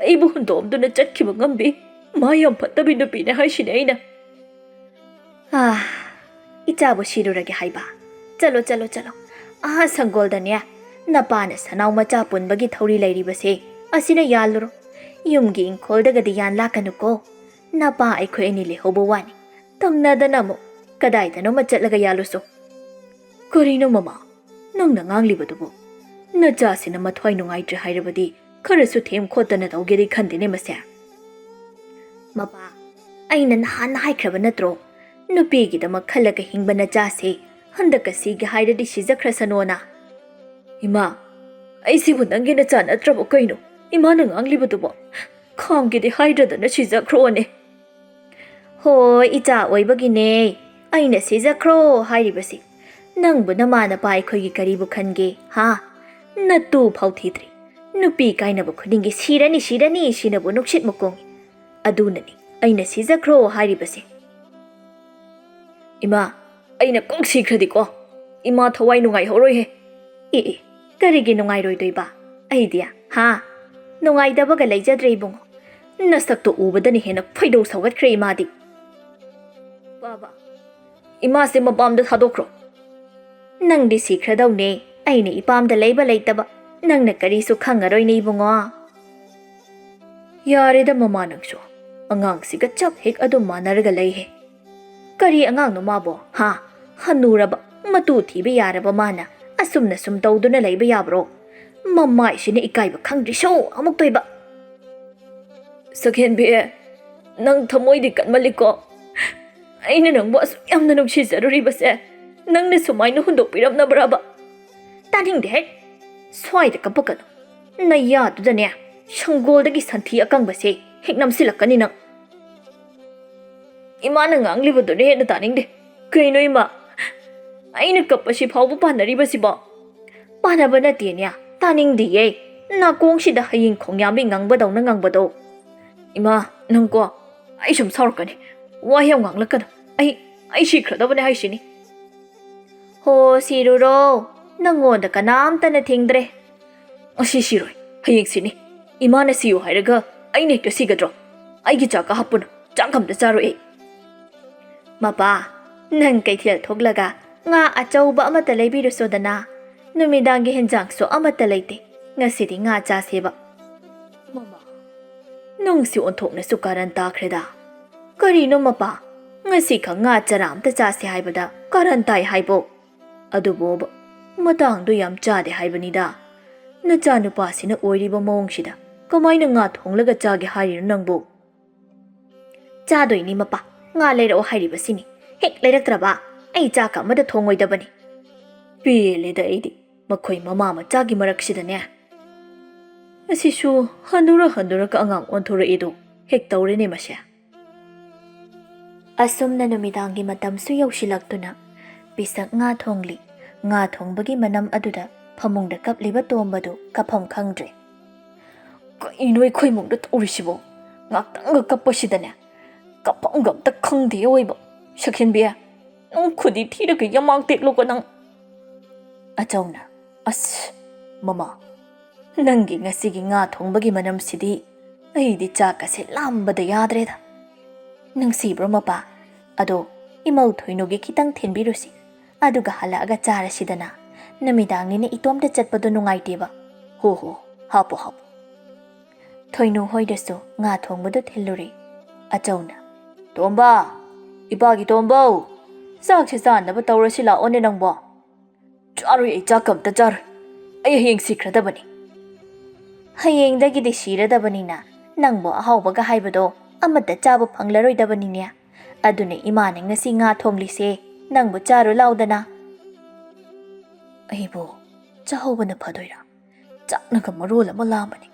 ꯑꯩꯕꯨ ꯍꯨꯟꯗꯣꯛꯑꯝꯗꯨꯅ ꯆꯠꯈꯤꯕ ꯉꯝꯕꯤ, ꯃꯥ ꯌꯥꯝ ꯐꯠꯇꯕꯤ ꯅꯨꯄꯤꯅꯦ ꯍꯥꯏꯁꯤꯅꯦ ꯑꯩꯅ꯫ ꯏꯆꯥꯕꯨ ꯁꯤꯔꯨꯔꯒꯦ ꯍꯥꯏꯕ? ꯆꯠꯂꯣ ꯆꯠꯂꯣ ꯆꯠꯂꯣ, ꯁꯪꯒꯣꯜꯗꯅꯦ ꯅꯄꯥꯅ ꯁꯅꯥꯎ ꯃꯆꯥ ꯄꯨꯟꯕꯒꯤ ꯊꯧꯔꯤ ꯂꯩꯔꯤꯕꯁꯦ ꯑꯁꯤꯅ ꯌꯥꯜꯂꯨꯔꯣ, ꯌꯨꯝꯒꯤ ꯏꯪꯈꯣꯜꯗꯒꯗꯤ ꯌꯥꯟ ꯂꯥꯛꯀꯅꯨꯀꯣ, ꯅꯄꯥ ꯑꯩꯈꯣꯏ ꯑꯅꯤ ꯂꯩꯍꯧꯕ ꯋꯥꯅꯤ, ꯇꯝꯅꯗꯅ ꯑꯃꯨꯛ ꯀꯗꯥꯏꯗꯅꯣꯃ ꯆꯠꯂꯒ ꯌꯥꯜꯂꯨꯁꯣ꯫ ꯀꯔꯤꯅꯣ ꯃꯃꯥ, ꯅꯪꯅ ꯉꯥꯡꯂꯤꯕꯗꯨꯕꯨ? ꯅꯆꯥꯁꯤꯅ ꯃꯊ꯭ꯋꯥꯏ ꯅꯨꯡꯉꯥꯏꯇ꯭ꯔꯦ ꯍꯥꯏꯔꯕꯗꯤ ꯈꯔꯁꯨ ꯊꯦꯝ ꯈꯣꯠꯇꯅ ꯇꯧꯒꯦꯗꯤ ꯈꯟꯗꯦꯅꯦ ꯃꯁꯦ꯫ ꯃꯄꯥ, ꯑꯩꯅ ꯅꯍꯥꯟꯅ ꯍꯥꯏꯈ꯭ꯔꯕ ꯅꯠꯇ꯭ꯔꯣ, ꯅꯨꯄꯤꯒꯤꯗꯃꯛ ꯈꯜꯂꯒ ꯍꯤꯡꯕ ꯅꯆꯥꯁꯦ ꯍꯟꯗꯛꯀ ꯁꯤꯒꯦ ꯍꯥꯏꯔꯗꯤ ꯁꯤꯖꯈ꯭ꯔꯁꯅꯣꯅ꯫ ꯏꯃꯥ, ꯑꯩꯁꯤꯕꯨ ꯅꯪꯒꯤ ꯅꯆꯥ ꯅꯠꯇ꯭ꯔꯕꯣ ꯀꯩꯅꯣ ꯏꯃꯥꯅ ꯉꯥꯡꯂꯤꯕꯗꯨꯕꯣ? ꯈꯥꯝꯒꯦꯗꯤ ꯍꯥꯏꯗ꯭ꯔꯗꯅ ꯁꯤꯖꯈ꯭ꯔꯣꯅꯦ꯫ ꯍꯣꯏ, ꯏꯆꯥ ꯑꯣꯏꯕꯒꯤꯅꯦ ꯑꯩꯅ ꯁꯤꯖꯈ꯭ꯔꯣ ꯍꯥꯏꯔꯤꯕꯁꯤ, ꯅꯪꯕꯨ ꯅꯃꯥ ꯅꯄꯥ ꯑꯩꯈꯣꯏꯒꯤ ꯀꯔꯤꯕꯨ ꯈꯟꯒꯦ ꯍꯥ? ꯅꯇꯨ ꯐꯥꯎ ꯊꯤꯗ꯭ꯔꯤ, ꯅꯨꯄꯤ ꯀꯥꯏꯅꯕ ꯈꯨꯗꯤꯡꯒꯤ ꯁꯤꯔꯅꯤ ꯁꯤꯔꯅꯤ ꯁꯤꯅꯕꯨ ꯅꯨꯡꯁꯤꯠ ꯃꯨꯛꯀꯣꯡꯉꯤ, ꯑꯗꯨꯅꯅꯤ ꯑꯩꯅ ꯁꯤꯖꯈ꯭ꯔꯣ ꯍꯥꯏꯔꯤꯕꯁꯦ꯫ ꯏꯃꯥ, ꯑꯩꯅ ꯀꯣꯛ ꯁꯤꯈ꯭ꯔꯗꯤꯀꯣ, ꯏꯃꯥ ꯊꯋꯥꯏ ꯅꯨꯡꯉꯥꯏꯍꯧꯔꯣꯏꯍꯦ꯫ ꯑꯦ, ꯀꯔꯤꯒꯤ ꯅꯨꯡꯉꯥꯏꯔꯣꯏꯗꯣꯏꯕ? ꯑꯩꯗꯤ ꯅꯨꯡꯉꯥꯏꯇꯕꯒ ꯂꯩꯖꯗ꯭ꯔꯦ ꯏꯕꯨꯡꯉꯣ, ꯅꯁꯛꯇꯣ ꯎꯕꯗꯅ ꯍꯦꯟꯅ ꯈꯣꯏꯗꯧ ꯁꯧꯒꯠꯈ꯭ꯔꯦ ꯏꯃꯥꯗꯤ꯫ ꯕꯥꯕꯥ, ꯏꯃꯥꯁꯦ ꯃꯄꯥꯝꯗ ꯊꯥꯗꯣꯛꯈ꯭ꯔꯣ꯫ ꯅꯪꯗꯤ ꯁꯤꯈ꯭ꯔꯗꯧꯅꯦ, ꯑꯩꯅ ꯏꯄꯥꯝꯗ ꯂꯩꯕ ꯂꯩꯇꯕ ꯅꯪꯅ ꯀꯔꯤꯁꯨ ꯈꯪꯉꯔꯣꯏꯅꯦ ꯏꯕꯨꯡꯉꯣ꯫ ꯌꯥꯔꯦꯗ ꯃꯃꯥ ꯅꯪꯁꯨ, ꯑꯉꯥꯡꯁꯤꯒ ꯆꯞ ꯍꯦꯛ ꯑꯗꯨꯝ ꯃꯥꯟꯅꯔꯒ ꯂꯩꯍꯦ꯫ ꯀꯔꯤ ꯑꯉꯥꯡꯅꯣ ꯃꯥꯕꯣ? ꯍꯟꯅꯨꯔꯕ ꯃꯇꯨ ꯊꯤꯕ ꯌꯥꯔꯕ ꯃꯥꯅ ꯑꯁꯨꯝꯅ ꯁꯨꯝ ꯇꯧꯗꯨꯅ ꯂꯩꯕ ꯌꯥꯕ꯭ꯔꯣ? ꯃꯃꯥꯏꯁꯤꯅ ꯏꯀꯥꯏꯕ ꯈꯪꯗ꯭ꯔꯤꯁꯨ ꯑꯃꯨꯛꯇꯣꯏꯕ꯫ ꯁꯛꯍꯦꯟꯕꯤ, ꯅꯪ ꯊꯃꯣꯏꯗꯤ ꯀꯟꯃꯜꯂꯤꯀꯣ꯫ ꯑꯩꯅ ꯅꯪꯕꯨ ꯑꯁꯨꯛ ꯌꯥꯝꯅ ꯅꯨꯡꯁꯤꯖꯔꯨꯔꯤꯕꯁꯦ ꯅꯪꯅ ꯁꯨꯃꯥꯏꯅ ꯍꯨꯟꯗꯣꯛꯄꯤꯔꯝꯅꯕ꯭ꯔꯕ? ꯇꯥꯅꯤꯡꯗꯦ ꯍꯦꯛ, ꯁ꯭ꯋꯥꯏꯗ ꯀꯞꯄꯛꯀꯅꯨ, ꯅꯌꯥꯗꯨꯗꯅꯦ ꯁꯪꯒꯣꯜꯗꯒꯤ ꯁꯟꯊꯤ ꯑꯀꯪꯕꯁꯦ ꯍꯦꯛ ꯅꯝꯁꯤꯜꯂꯛꯀꯅꯤ ꯅꯪ꯫ ꯏꯃꯥꯅ ꯉꯥꯡꯂꯤꯕꯗꯨꯅ ꯍꯦꯟꯅ ꯇꯥꯅꯤꯡꯗꯦ꯫ ꯀꯩꯅꯣ ꯏꯃꯥ, ꯑꯩꯅ ꯀꯞꯄꯁꯤ ꯐꯥꯎꯕ ꯄꯥꯟꯅꯔꯤꯕꯁꯤꯕꯣ? ꯄꯥꯟꯅꯕ ꯅꯠꯇꯦꯅꯦ, ꯇꯥꯅꯤꯡꯗꯤꯌꯦ, ꯅꯥꯀꯣꯡꯁꯤꯗ ꯍꯌꯤꯡ ꯈꯣꯡꯌꯥꯝꯕꯤ ꯉꯪꯕꯗꯧꯅ ꯉꯪꯕꯗꯣ꯫ ꯏꯃꯥ, ꯅꯪꯀꯣ, ꯑꯩ ꯁꯨꯝ ꯁꯥꯎꯔꯛꯀꯅꯤ, ꯋꯥ ꯌꯥꯝ ꯉꯥꯡꯂꯛꯀꯅꯨ, ꯑꯩ ꯁꯤꯈ꯭ꯔꯗꯕꯅꯦ ꯍꯥꯏꯁꯤꯅꯤ꯫ ꯍꯣ, ꯁꯤꯔꯨꯔꯣ, ꯅꯪꯉꯣꯟꯗ ꯀꯅꯥꯝꯇꯅ ꯊꯤꯡꯗ꯭ꯔꯦ꯫ ꯉꯁꯤ ꯁꯤꯔꯣꯏ, ꯍꯌꯦꯡ ꯁꯤꯅꯤ, ꯏꯃꯥꯅ ꯁꯤꯌꯨ ꯍꯥꯏꯔꯒ ꯑꯩꯅ ꯍꯦꯛꯇ ꯁꯤꯒꯗ꯭ꯔꯣ? ꯑꯩꯒꯤ ꯆꯥꯛꯀ ꯍꯥꯞꯄꯨꯅꯨ, ꯆꯥꯛ ꯑꯝꯇ ꯆꯥꯔꯣꯏ꯫ ꯃꯄꯥ, ꯅꯪ ꯀꯩꯊꯦꯜ ꯊꯣꯛꯂꯒ ꯉꯥ ꯑꯆꯧꯕ ꯑꯃꯠꯇ ꯂꯩꯕꯤꯔꯨꯁꯣꯗꯅ, ꯅꯨꯃꯤꯗꯥꯡꯒꯤ ꯍꯦꯟꯖꯥꯡꯁꯨ ꯑꯃꯠꯇ ꯂꯩꯇꯦ, ꯉꯁꯤꯗꯤ ꯉꯥ ꯆꯥꯁꯦꯕ꯫ ꯃꯃꯥ, ꯅꯪꯁꯤ ꯑꯣꯟꯊꯣꯛꯅꯁꯨ ꯀꯥꯔꯟ ꯇꯥꯈ꯭ꯔꯦꯗ꯫ ꯀꯔꯤꯅꯣ ꯃꯄꯥ, ꯉꯁꯤꯈꯛ ꯉꯥ ꯆꯔꯥ ꯑꯝꯇ ꯆꯥꯁꯦ ꯍꯥꯏꯕꯗ ꯀꯥꯔꯟ ꯇꯥꯏ ꯍꯥꯏꯕꯣ? ꯑꯗꯨꯕꯨꯕ ꯃꯇꯥꯡꯗꯣ ꯌꯥꯝ ꯆꯥꯗꯦ ꯍꯥꯏꯕꯅꯤꯗ꯫ ꯅꯆꯥꯅꯨꯄꯥꯁꯤꯅ ꯑꯣꯏꯔꯤꯕ ꯃꯑꯣꯡꯁꯤꯗ ꯀꯃꯥꯏꯅ ꯉꯥ ꯊꯣꯡꯂꯒ ꯆꯥꯒꯦ ꯍꯥꯏꯔꯤꯅꯣ ꯅꯪꯕꯨ? ꯆꯥꯗꯣꯏꯅꯤ ꯃꯄꯥ, ꯉꯥ ꯂꯩꯔꯛꯑꯣ ꯍꯥꯏꯔꯤꯕꯁꯤꯅꯤ, ꯍꯦꯛ ꯂꯩꯔꯛꯇ꯭ꯔꯕ ꯑꯩ ꯆꯥꯛꯀ ꯑꯃꯗ ꯊꯣꯡꯉꯣꯏꯗꯕꯅꯤ꯫ ꯄꯦꯜꯂꯦꯗ ꯑꯩꯗꯤ ꯃꯈꯣꯏ ꯃꯃꯥ ꯃꯆꯥꯒꯤ ꯃꯔꯛꯁꯤꯗꯅꯦ꯫ ꯑꯁꯤꯁꯨ ꯍꯟꯅꯨꯔꯒ ꯑꯉꯥꯡ ꯑꯣꯟꯊꯣꯔꯛꯏꯗꯣ ꯍꯦꯛ ꯇꯧꯔꯦꯅꯦ ꯃꯁꯦ꯫ ꯑꯁꯨꯝꯅ ꯅꯨꯃꯤꯗꯥꯡꯒꯤ ꯃꯇꯝꯁꯨ ꯌꯧꯁꯤꯜꯂꯛꯇꯨꯅ ꯄꯤꯁꯛ ꯉꯥ ꯊꯣꯡꯂꯤ, ꯉꯥ ꯊꯣꯡꯕꯒꯤ ꯃꯅꯝ ꯑꯗꯨꯗ ꯐꯃꯨꯡꯗ ꯀꯞꯂꯤꯕ ꯇꯣꯝꯕꯗꯨ ꯀꯞꯐꯝ ꯈꯪꯗ꯭ꯔꯦ꯫ ꯀꯩꯅꯣ ꯑꯩꯈꯣꯏ ꯏꯃꯨꯡꯗ ꯇꯧꯔꯤꯁꯤꯕꯣ? ꯉꯥꯛꯇꯪꯒ ꯀꯞꯄꯁꯤꯗꯅꯦ ꯀꯞꯐꯝꯒ ꯑꯝꯇ ꯈꯪꯗꯦ ꯑꯣꯏꯕ꯫ ꯁꯛꯍꯦꯟꯕꯤ, ꯅꯪ ꯈꯨꯗꯤ ꯊꯤꯔꯒ ꯌꯥꯝꯃꯥꯡ ꯇꯦꯛꯂꯣꯀꯣ ꯅꯪ꯫ ꯑꯆꯧꯅ, ꯑꯁ ꯃꯃꯥ, ꯅꯪꯒꯤ ꯉꯁꯤꯒꯤ ꯉꯥ ꯊꯣꯡꯕꯒꯤ ꯃꯅꯝꯁꯤꯗꯤ ꯑꯩꯗꯤ ꯆꯥꯛꯀꯁꯦ ꯂꯥꯝꯕꯗ ꯌꯥꯗ꯭ꯔꯦꯗ꯫ ꯅꯨꯡꯁꯤꯕ꯭ꯔꯣ ꯃꯄꯥ? ꯑꯗꯣ ꯏꯃꯧ ꯊꯣꯏꯅꯨꯒꯤ ꯈꯤꯇꯪ ꯊꯤꯟꯕꯤꯔꯨꯁꯤ, ꯑꯗꯨꯒ ꯍꯜꯂꯛꯑꯒ ꯆꯥꯔꯁꯤꯗꯅ, ꯅꯨꯃꯤꯗꯥꯡꯅꯤꯅ ꯏꯇꯣꯝꯇ ꯆꯠꯄꯗꯣ ꯅꯨꯡꯉꯥꯏꯇꯦꯕ꯫ ꯍꯣ, ꯍꯥꯞꯄꯣ꯫ ꯊꯣꯏꯅꯨ ꯍꯣꯏꯗꯁꯨ ꯉꯥ ꯊꯣꯡꯕꯗꯨ ꯊꯤꯜꯂꯨꯔꯦ꯫ ꯑꯆꯧꯅ, ꯇꯣꯝꯕ, ꯏꯄꯥꯒꯤ ꯇꯣꯝꯕꯧ, ꯆꯥꯛꯁꯦ ꯆꯥꯅꯕ ꯇꯧꯔꯁꯤ ꯂꯥꯛꯑꯣꯅꯦ ꯅꯪꯕꯣ꯫ ꯆꯥꯔꯣꯏ, ꯑꯩ ꯆꯥꯛꯀ ꯑꯝꯇ ꯆꯥꯔꯣꯏ, ꯑꯩ ꯍꯌꯦꯡ ꯁꯤꯈ꯭ꯔꯗꯕꯅꯤ꯫ ꯍꯌꯦꯡꯗꯒꯤꯗꯤ ꯁꯤꯔꯗꯕꯅꯤꯅ ꯅꯪꯕꯨ ꯑꯍꯥꯎꯕꯒ ꯍꯥꯏꯕꯗꯣ ꯑꯃꯠꯇ ꯆꯥꯕ ꯐꯪꯂꯔꯣꯏꯗꯕꯅꯤꯅꯦ, ꯑꯗꯨꯅ ꯏꯃꯥꯅ ꯉꯁꯤ ꯉꯥ ꯊꯣꯡꯂꯤꯁꯦ ꯅꯪꯕꯨ ꯆꯥꯔꯨ ꯂꯥꯎꯗꯅ꯫ ꯑꯩꯕꯨ ꯆꯥꯍꯧꯕꯅ ꯐꯗꯣꯏꯔꯥ? ꯆꯥꯛꯅꯒ ꯃꯔꯣꯜ ꯑꯃ ꯂꯥꯝꯕꯅꯤ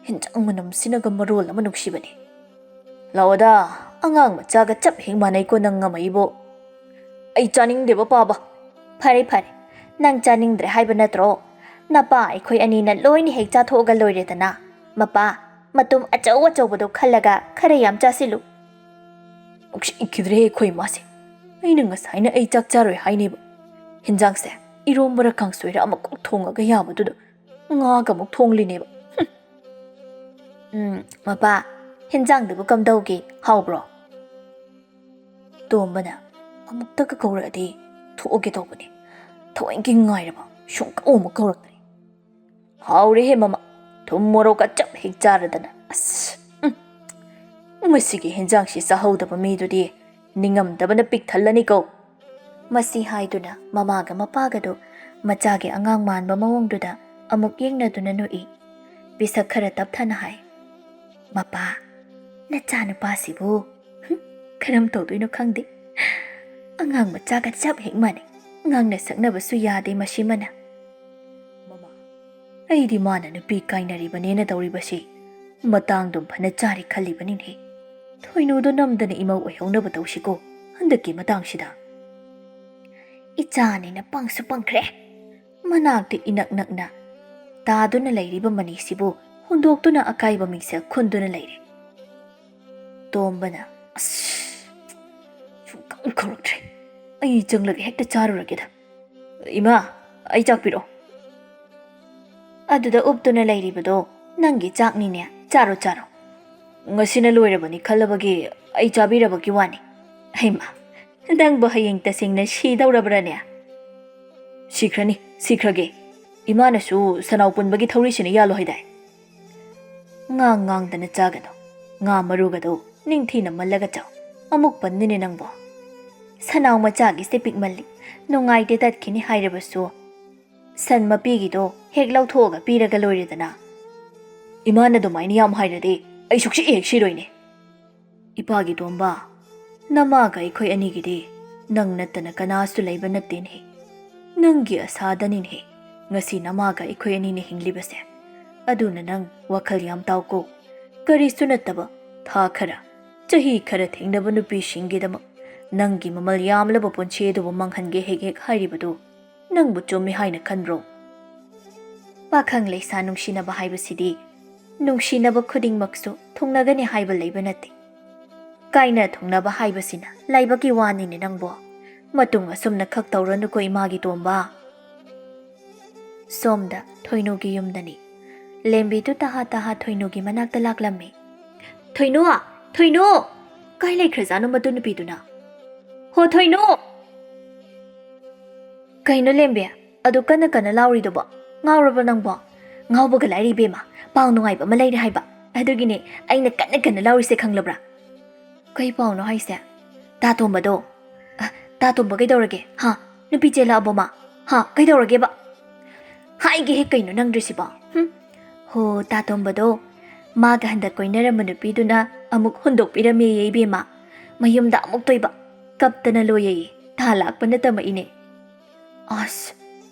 ꯍꯦꯟꯖꯥꯡ ꯃꯅꯝꯁꯤꯅꯒ ꯃꯔꯣꯜ ꯑꯃ ꯅꯨꯡꯁꯤꯕꯅꯤ ꯂꯥꯛꯑꯣꯗ ꯑꯉꯥꯡ ꯃꯆꯥꯒ ꯆꯞ ꯍꯦꯛ ꯃꯥꯟꯅꯩꯀꯣ ꯅꯪ ꯉꯝꯃꯛꯏꯕꯣ ꯑꯩ ꯆꯥꯅꯤꯡꯗꯦꯕ ꯄꯥꯕ ꯐꯔꯦ ꯐꯔꯦ ꯅꯪ ꯆꯥꯅꯤꯡꯗ꯭ꯔꯦ ꯍꯥꯏꯕ ꯅꯠꯇ꯭ꯔꯣ ꯅꯄꯥ ꯑꯩꯈꯣꯏ ꯑꯅꯤꯅ ꯂꯣꯏꯅ ꯍꯦꯛ ꯆꯥꯊꯣꯛꯑꯒ ꯂꯣꯏꯔꯦꯗꯅ ꯃꯄꯥ ꯃꯇꯨꯝ ꯑꯆꯧ ꯑꯆꯧꯕꯗꯣ ꯈꯜꯂꯒ ꯈꯔ ꯌꯥꯝ ꯆꯥꯁꯤꯜꯂꯨ ꯎꯛꯁꯤꯈꯤꯗ꯭ꯔꯦ ꯑꯩꯈꯣꯏ ꯏꯃꯥꯁꯦ ꯑꯩꯅ ꯉꯁꯥꯏꯅ ꯑꯩ ꯆꯥꯛ ꯆꯥꯔꯣꯏ ꯍꯥꯏꯅꯦꯕ ꯍꯦꯟꯖꯥꯡꯁꯦ ꯏꯔꯣꯝꯕꯔ ꯀꯥꯡꯁꯣꯏꯔ ꯑꯃꯨꯛ ꯊꯣꯡꯉꯒ ꯌꯥꯕꯗꯨꯗ ꯉꯥꯒ ꯑꯃꯨꯛ ꯊꯣꯡꯂꯤꯅꯦꯕ ꯃꯄꯥ ꯍꯦꯟꯖꯥꯡꯗꯨꯕꯨ ꯀꯝꯗꯧꯒꯦ ꯍꯥꯎꯕ꯭ꯔꯣ ꯇꯣꯝꯕꯅ ꯑꯃꯨꯛꯇꯒ ꯀꯧꯔꯛꯑꯗꯤ ꯊꯣꯛꯑꯒꯦ ꯇꯧꯕꯅꯤ ꯊꯋꯣꯏnkꯤ ꯉꯥꯏꯔꯕ ꯁꯨꯡꯀꯧ ꯑꯃꯨꯛ ꯀꯧꯔꯛꯇ꯭ꯔꯦ ꯍꯥꯎꯔꯦꯍꯦ ꯃꯃꯥ ꯊꯨꯝ ꯃꯣꯔꯣꯛꯀ ꯆꯞ ꯍꯦꯛ ꯆꯥꯔꯗꯅ ꯑꯁ ꯃꯁꯤꯒꯤ ꯍꯦꯟꯖꯥꯡꯁꯤ ꯆꯥꯍꯧꯗꯕ ꯃꯤꯗꯨꯗꯤ ꯅꯤꯡꯉꯝꯗꯕꯅ ꯄꯤꯛ ꯊꯜꯂꯅꯤꯀꯣ ꯃꯁꯤ ꯍꯥꯏꯗꯨꯅ ꯃꯃꯥꯒ ꯃꯄꯥꯒꯗꯣ ꯃꯆꯥꯒꯤ ꯑꯉꯥꯡ ꯃꯥꯟꯕ ꯃꯑꯣꯡꯗꯨꯗ ꯑꯃꯨꯛ ꯌꯦꯡꯅꯗꯨꯅ ꯅꯣꯛꯏ ꯄꯤꯁꯛ ꯈꯔ ꯇꯞꯊꯅ ꯍꯥꯏ ꯃꯄꯥ ꯅꯆꯥꯅꯨꯄꯥꯁꯤꯕꯨ ꯀꯔꯝ ꯇꯧꯗꯣꯏꯅꯣ ꯈꯪꯗꯦ ꯑꯉꯥꯡ ꯃꯆꯥꯒ ꯆꯞ ꯍꯦꯛ ꯃꯥꯟꯅꯩ ꯉꯥꯡꯅ ꯁꯛꯅꯕꯁꯨ ꯌꯥꯗꯦ ꯃꯁꯤꯃꯅ ꯃꯃꯥ ꯑꯩꯗꯤ ꯃꯥꯅ ꯅꯨꯄꯤ ꯀꯥꯏꯅꯔꯤꯕꯅꯦꯅ ꯇꯧꯔꯤꯕꯁꯤ ꯃꯇꯥꯡꯗꯨꯝ ꯐꯅ ꯆꯥꯔꯤ ꯈꯜꯂꯤꯕꯅꯤꯅꯦ ꯊꯣꯏꯅꯨꯗꯣ ꯅꯝꯗꯅ ꯏꯃꯧ ꯑꯣꯏꯍꯧꯅꯕ ꯇꯧꯁꯤꯀꯣ ꯍꯟꯗꯛꯀꯤ ꯃꯇꯥꯡꯁꯤꯗ ꯏꯆꯥꯅꯤꯅ ꯄꯪꯁꯨ ꯄꯪꯈ꯭ꯔꯦ ꯃꯅꯥꯛꯇ ꯏꯅꯛ ꯅꯛꯅ ꯇꯥꯗꯨꯅ ꯂꯩꯔꯤꯕ ꯃꯅꯤꯁꯤꯕꯨ ꯍꯨꯟꯗꯣꯛꯇꯨꯅ ꯑꯀꯥꯏꯕ ꯃꯤꯡꯁꯦꯜ ꯈꯨꯟꯗꯨꯅ ꯂꯩꯔꯦ ꯇꯣꯝꯕꯅ ꯁꯨꯡꯀꯧ ꯀꯧꯔꯛꯇ꯭ꯔꯦ ꯑꯩ ꯆꯪꯂꯒ ꯍꯦꯛꯇ ꯆꯥꯔꯨꯔꯒꯦꯗ ꯏꯃꯥ ꯑꯩ ꯆꯥꯛ ꯄꯤꯔꯛꯑꯣ ꯑꯗꯨꯗ ꯎꯞꯇꯨꯅ ꯂꯩꯔꯤꯕꯗꯣ ꯅꯪꯒꯤ ꯆꯥꯛꯅꯤꯅꯦ ꯆꯥꯔꯣ ꯆꯥꯔꯣ ꯉꯁꯤꯅ ꯂꯣꯏꯔꯕꯅꯤ ꯈꯜꯂꯕꯒꯤ ꯑꯩ ꯆꯥꯕꯤꯔꯕꯒꯤ ꯋꯥꯅꯤ ꯍꯩꯃꯥ ꯅꯪꯕꯨ ꯍꯌꯦꯡ ꯇꯁꯦꯡꯅ ꯁꯤꯗꯧꯔꯕ꯭ꯔꯅꯦ ꯁꯤꯈ꯭ꯔꯒꯦ ꯏꯃꯥꯅꯁꯨ ꯁꯅꯥꯎ ꯄꯨꯟꯕꯒꯤ ꯊꯧꯔꯤꯁꯤꯅ ꯌꯥꯜꯂꯣ ꯍꯥꯏꯗꯥꯏ ꯉꯥꯡꯗꯅ ꯆꯥꯒꯅꯣ ꯉꯥ ꯃꯔꯨꯒꯗꯣ ꯅꯤꯡꯊꯤꯅ ꯃꯜꯂꯒ ꯆꯥꯎ ꯑꯃꯨꯛ ꯄꯟꯅꯤꯅꯦ ꯅꯪꯕꯣ ꯁꯅꯥꯎ ꯃꯆꯥꯒꯤꯁꯦ ꯄꯤꯛꯃꯜꯂꯤ ꯅꯨꯡꯉꯥꯏꯇꯦ ꯇꯠꯈꯤꯅꯤ ꯍꯥꯏꯔꯕꯁꯨ ꯁꯟ ꯃꯄꯤꯒꯤꯗꯣ ꯍꯦꯛ ꯂꯧꯊꯣꯛꯑꯒ ꯄꯤꯔꯒ ꯂꯣꯏꯔꯦꯗꯅ ꯏꯃꯥꯅ ꯑꯗꯨꯃꯥꯏꯅ ꯌꯥꯝ ꯍꯥꯏꯔꯗꯤ ꯑꯩ ꯁꯨꯛꯁꯤ ꯍꯦꯛ ꯁꯤꯔꯣꯏꯅꯦ ꯏꯄꯥꯒꯤ ꯇꯣꯝꯕ ꯅꯃꯥꯒ ꯑꯩꯈꯣꯏ ꯑꯅꯤꯒꯤꯗꯤ ꯅꯪ ꯅꯠꯇꯅ ꯀꯅꯥꯁꯨ ꯂꯩꯕ ꯅꯠꯇꯦꯅꯦ ꯅꯪꯒꯤ ꯑꯁꯥꯗꯅꯤꯅꯦ ꯉꯁꯤ ꯅꯃꯥꯒ ꯑꯩꯈꯣꯏ ꯑꯅꯤꯅ ꯍꯤꯡꯂꯤꯕꯁꯦ ꯑꯗꯨꯅ ꯅꯪ ꯋꯥꯈꯜ ꯌꯥꯝ ꯇꯥꯎꯀꯣ ꯀꯔꯤꯁꯨ ꯅꯠꯇꯕ ꯊꯥ ꯈꯔ ꯆꯍꯤ ꯈꯔ ꯊꯦꯡꯅꯕ ꯅꯨꯄꯤꯁꯤꯡꯒꯤꯗꯃꯛ ꯅꯪꯒꯤ ꯃꯃꯜ ꯌꯥꯝꯂꯕ ꯄꯨꯟꯁꯤ ꯑꯗꯨꯕꯨ ꯃꯥꯡꯍꯟꯒꯦ ꯍꯦꯛ ꯍꯦꯛ ꯍꯥꯏꯔꯤꯕꯗꯨ ꯅꯪꯕꯨ ꯆꯨꯝꯃꯤ ꯍꯥꯏꯅ ꯈꯟꯕ꯭ꯔꯣ ꯄꯥꯈꯪ ꯂꯩꯁꯥ ꯅꯨꯡꯁꯤꯅꯕ ꯍꯥꯏꯕꯁꯤꯗꯤ ꯅꯨꯡꯁꯤꯅꯕ ꯈꯨꯗꯤꯡꯃꯛꯁꯨ ꯊꯨꯡꯅꯒꯅꯤ ꯍꯥꯏꯕ ꯂꯩꯕ ꯅꯠꯇꯦ ꯀꯥꯏꯅ ꯊꯨꯡꯅꯕ ꯍꯥꯏꯕꯁꯤꯅ ꯂꯥꯏꯕꯛꯀꯤ ꯋꯥꯅꯤꯅꯦ ꯅꯪꯕꯣ ꯃꯇꯨꯡ ꯑꯁꯨꯝꯅ ꯈꯛ ꯇꯧꯔꯅꯨꯀꯣ ꯏꯃꯥꯒꯤ ꯇꯣꯝꯕ ꯁꯣꯝꯗ ꯊꯣꯏꯅꯨꯒꯤ ꯌꯨꯝꯗꯅꯤ ꯂꯦꯝꯕꯤꯗꯨ ꯇꯍꯥ ꯇꯍꯥ ꯊꯣꯏꯅꯨꯒꯤ ꯃꯅꯥꯛꯇ ꯂꯥꯛꯂꯝꯃꯤ ꯊꯣꯏꯅꯨ ꯀꯥꯏ ꯂꯩꯈ꯭ꯔꯖꯥꯠꯅꯣ ꯃꯗꯨ ꯅꯨꯄꯤꯗꯨꯅ ꯍꯣ ꯊꯣꯏꯅꯨ ꯀꯩꯅꯣ ꯂꯦꯝꯕꯤ ꯑꯗꯨ ꯀꯟꯅ ꯀꯟꯅ ꯂꯥꯎꯔꯤꯗꯨꯕꯣ ꯉꯥꯎꯔꯕ ꯅꯪꯕꯣ ꯉꯥꯎꯕꯒ ꯂꯥꯏꯔꯤ ꯏꯕꯦꯝꯃ ꯄꯥꯎ ꯅꯨꯡꯉꯥꯏꯕ ꯑꯃ ꯂꯩꯔꯦ ꯍꯥꯏꯕ ꯑꯗꯨꯒꯤꯅꯦ ꯑꯩꯅ ꯀꯟꯅ ꯀꯟꯅ ꯂꯥꯎꯔꯤꯁꯦ ꯈꯪꯂꯕ꯭ꯔꯥ ꯀꯩ ꯄꯥꯎꯅꯣ ꯍꯥꯏꯁꯦ ꯇꯥꯇꯣꯝꯕ ꯀꯩꯗꯧꯔꯒꯦ ꯅꯨꯄꯤ ꯆꯦꯜꯂꯛꯑꯕꯣ ꯃꯥ ꯀꯩꯗꯧꯔꯒꯦꯕ ꯍꯥꯏꯒꯦ ꯍꯦꯛ ꯀꯩꯅꯣ ꯅꯪꯗ꯭ꯔꯤꯁꯤꯕꯣ ꯍꯣ ꯇꯥꯇꯣꯝꯕꯗꯣ ꯃꯥꯒ ꯍꯟꯗꯛ ꯀꯣꯏꯅꯔꯝꯕ ꯅꯨꯄꯤꯗꯨꯅ ꯑꯃꯨꯛ ꯍꯨꯟꯗꯣꯛꯄꯤꯔꯝꯃꯦꯌꯦ ꯏꯕꯦꯝꯃ ꯃꯌꯨꯝꯗ ꯑꯃꯨꯛ ꯇꯣꯏꯕ ꯀꯞꯇꯅ ꯂꯣꯏꯌꯦꯌꯦ ꯊꯥ ꯂꯥꯛꯄꯅ ꯇꯝꯃꯛꯏꯅꯦ ꯑꯁ